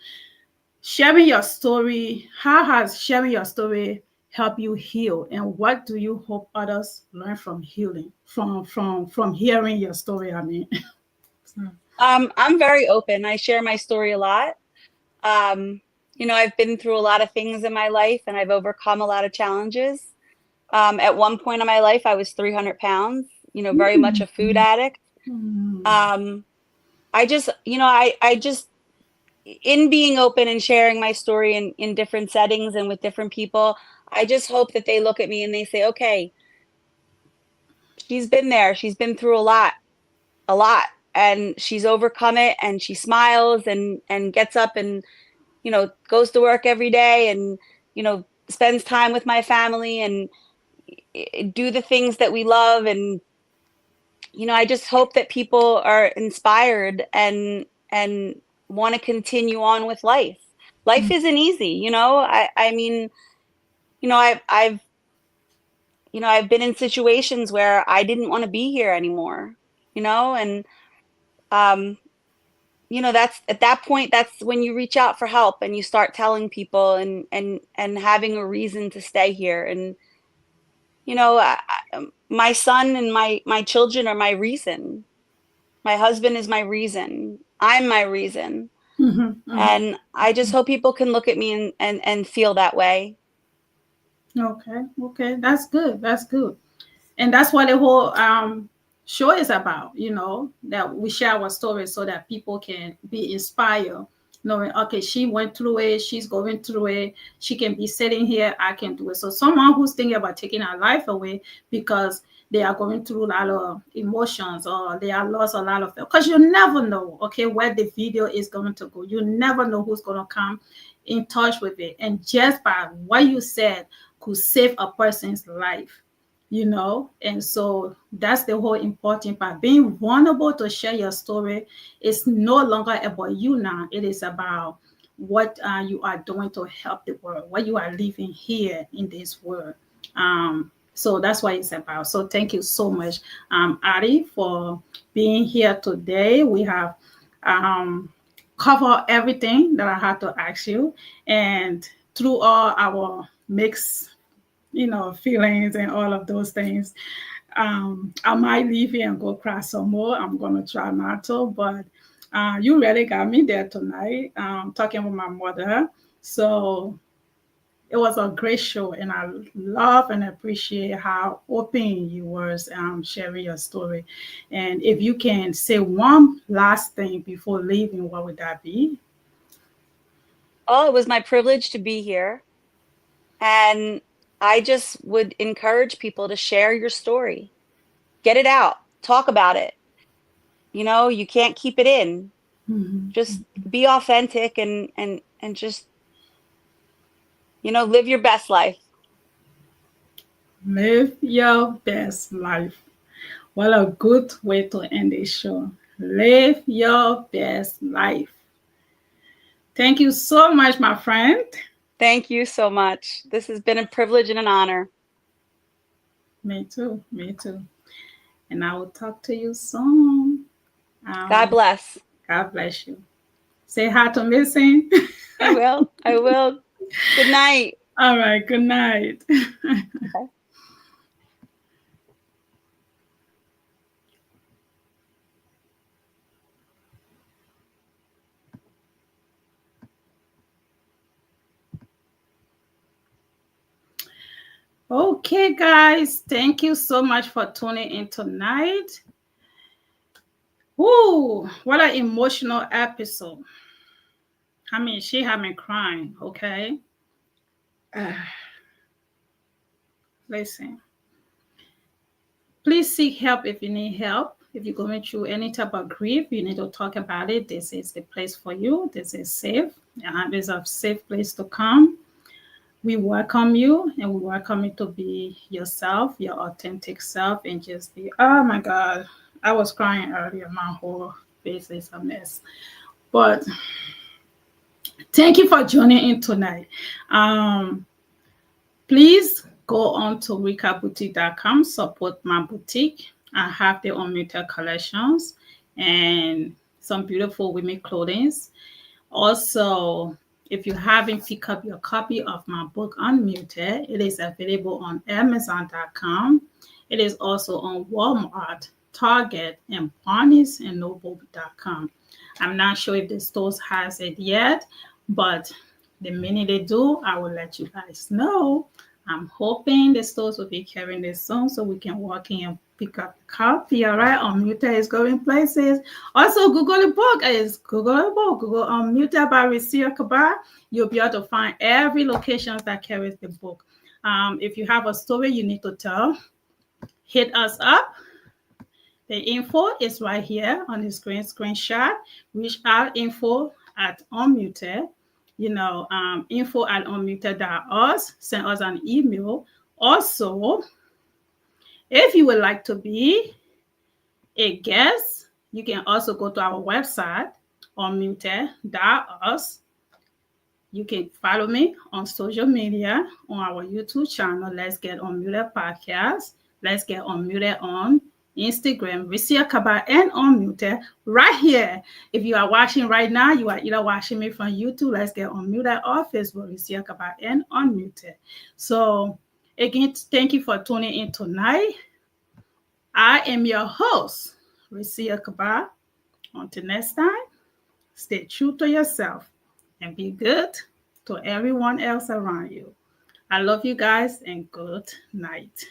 sharing your story, how has sharing your story helped you heal, and what do you hope others learn from healing, from hearing your story? I mean, I'm very open. I share my story a lot. I've been through a lot of things in my life, and I've overcome a lot of challenges. At one point in my life, I was 300 pounds, very much a food addict. I just, in being open and sharing my story in different settings and with different people, I just hope that they look at me and they say, okay, she's been there. She's been through a lot, and she's overcome it, and she smiles and gets up and, goes to work every day, and, spends time with my family and do the things that we love. And, I just hope that people are inspired and want to continue on with life. Life isn't easy, I mean, I've been in situations where I didn't want to be here anymore, and that's at that point, that's when you reach out for help and you start telling people and having a reason to stay here. And my son and my children are my reason. My husband is my reason. I'm my reason. And I just hope people can look at me and feel that way. Okay, that's good. That's good. And that's what the whole show is about, that we share our stories so that people can be inspired, knowing, okay, she went through it, she's going through it, she can be sitting here, I can do it. So someone who's thinking about taking her life away because they are going through a lot of emotions, or they are lost a lot of, because you never know, okay, where the video is going to go. You never know who's going to come in touch with it. And just by what you said could save a person's life. And so that's the whole important part. Being vulnerable to share your story is no longer about you now. It is about what you are doing to help the world, what you are living here in this world. So that's what it's about. So thank you so much, Ari, for being here today. We have covered everything that I had to ask you, and through all our mixed feelings and all of those things. I might leave here and go cry some more. I'm going to try not to, but you really got me there tonight, talking with my mother. So it was a great show, and I love and appreciate how open you were sharing your story. And if you can say one last thing before leaving, what would that be? Oh, it was my privilege to be here. And I just would encourage people to share your story. Get it out. Talk about it. You know, you can't keep it in. Mm-hmm. Just be authentic and just, you know, live your best life. Live your best life. What a good way to end this show. Live your best life. Thank you so much, my friend. Thank you so much. This has been a privilege and an honor. Me too. Me too. And I will talk to you soon. God bless. God bless you. Say hi to Missing. I will. I will. Good night. All right. Good night. Okay. Okay, guys. Thank you so much for tuning in tonight. Ooh, what an emotional episode. I mean, she had me crying, okay? Listen. Please seek help if you need help. If you're going through any type of grief, you need to talk about it. This is the place for you. This is safe. This is a safe place to come. We welcome you, and we welcome you to be yourself, your authentic self, and just be, oh my God, I was crying earlier. My whole face is a mess. But thank you for joining in tonight. Please go on to recaboutique.com, support my boutique. I have the Unmuted collections and some beautiful women clothing. Also, if you haven't picked up your copy of my book Unmuted, it is available on Amazon.com. It is also on Walmart, Target, and Barnes and Noble.com. I'm not sure if the stores has it yet, but the minute they do, I will let you guys know. I'm hoping the stores will be carrying this soon so we can walk in and pick up the copy. All right, Unmuted is going places. Also, Google the book. Google the book. Google Unmuted by Recia Kabbah. You'll be able to find every location that carries the book. If you have a story you need to tell, hit us up. The info is right here on the screenshot. Reach out info at Unmuted. Info at unmuted.us. Send us an email. Also, if you would like to be a guest, you can also go to our website, unmuted.us. You can follow me on social media, on our YouTube channel, Let's Get Unmuted Podcast. Let's Get Unmuted on Instagram, Recia Kabbah, and Unmuted right here. If you are watching right now, you are either watching me from YouTube, Let's Get Unmuted, or Facebook, Recia Kabbah, and Unmuted. So again, thank you for tuning in tonight. I am your host, Recia Kabbah. Until next time, stay true to yourself and be good to everyone else around you. I love you guys and good night.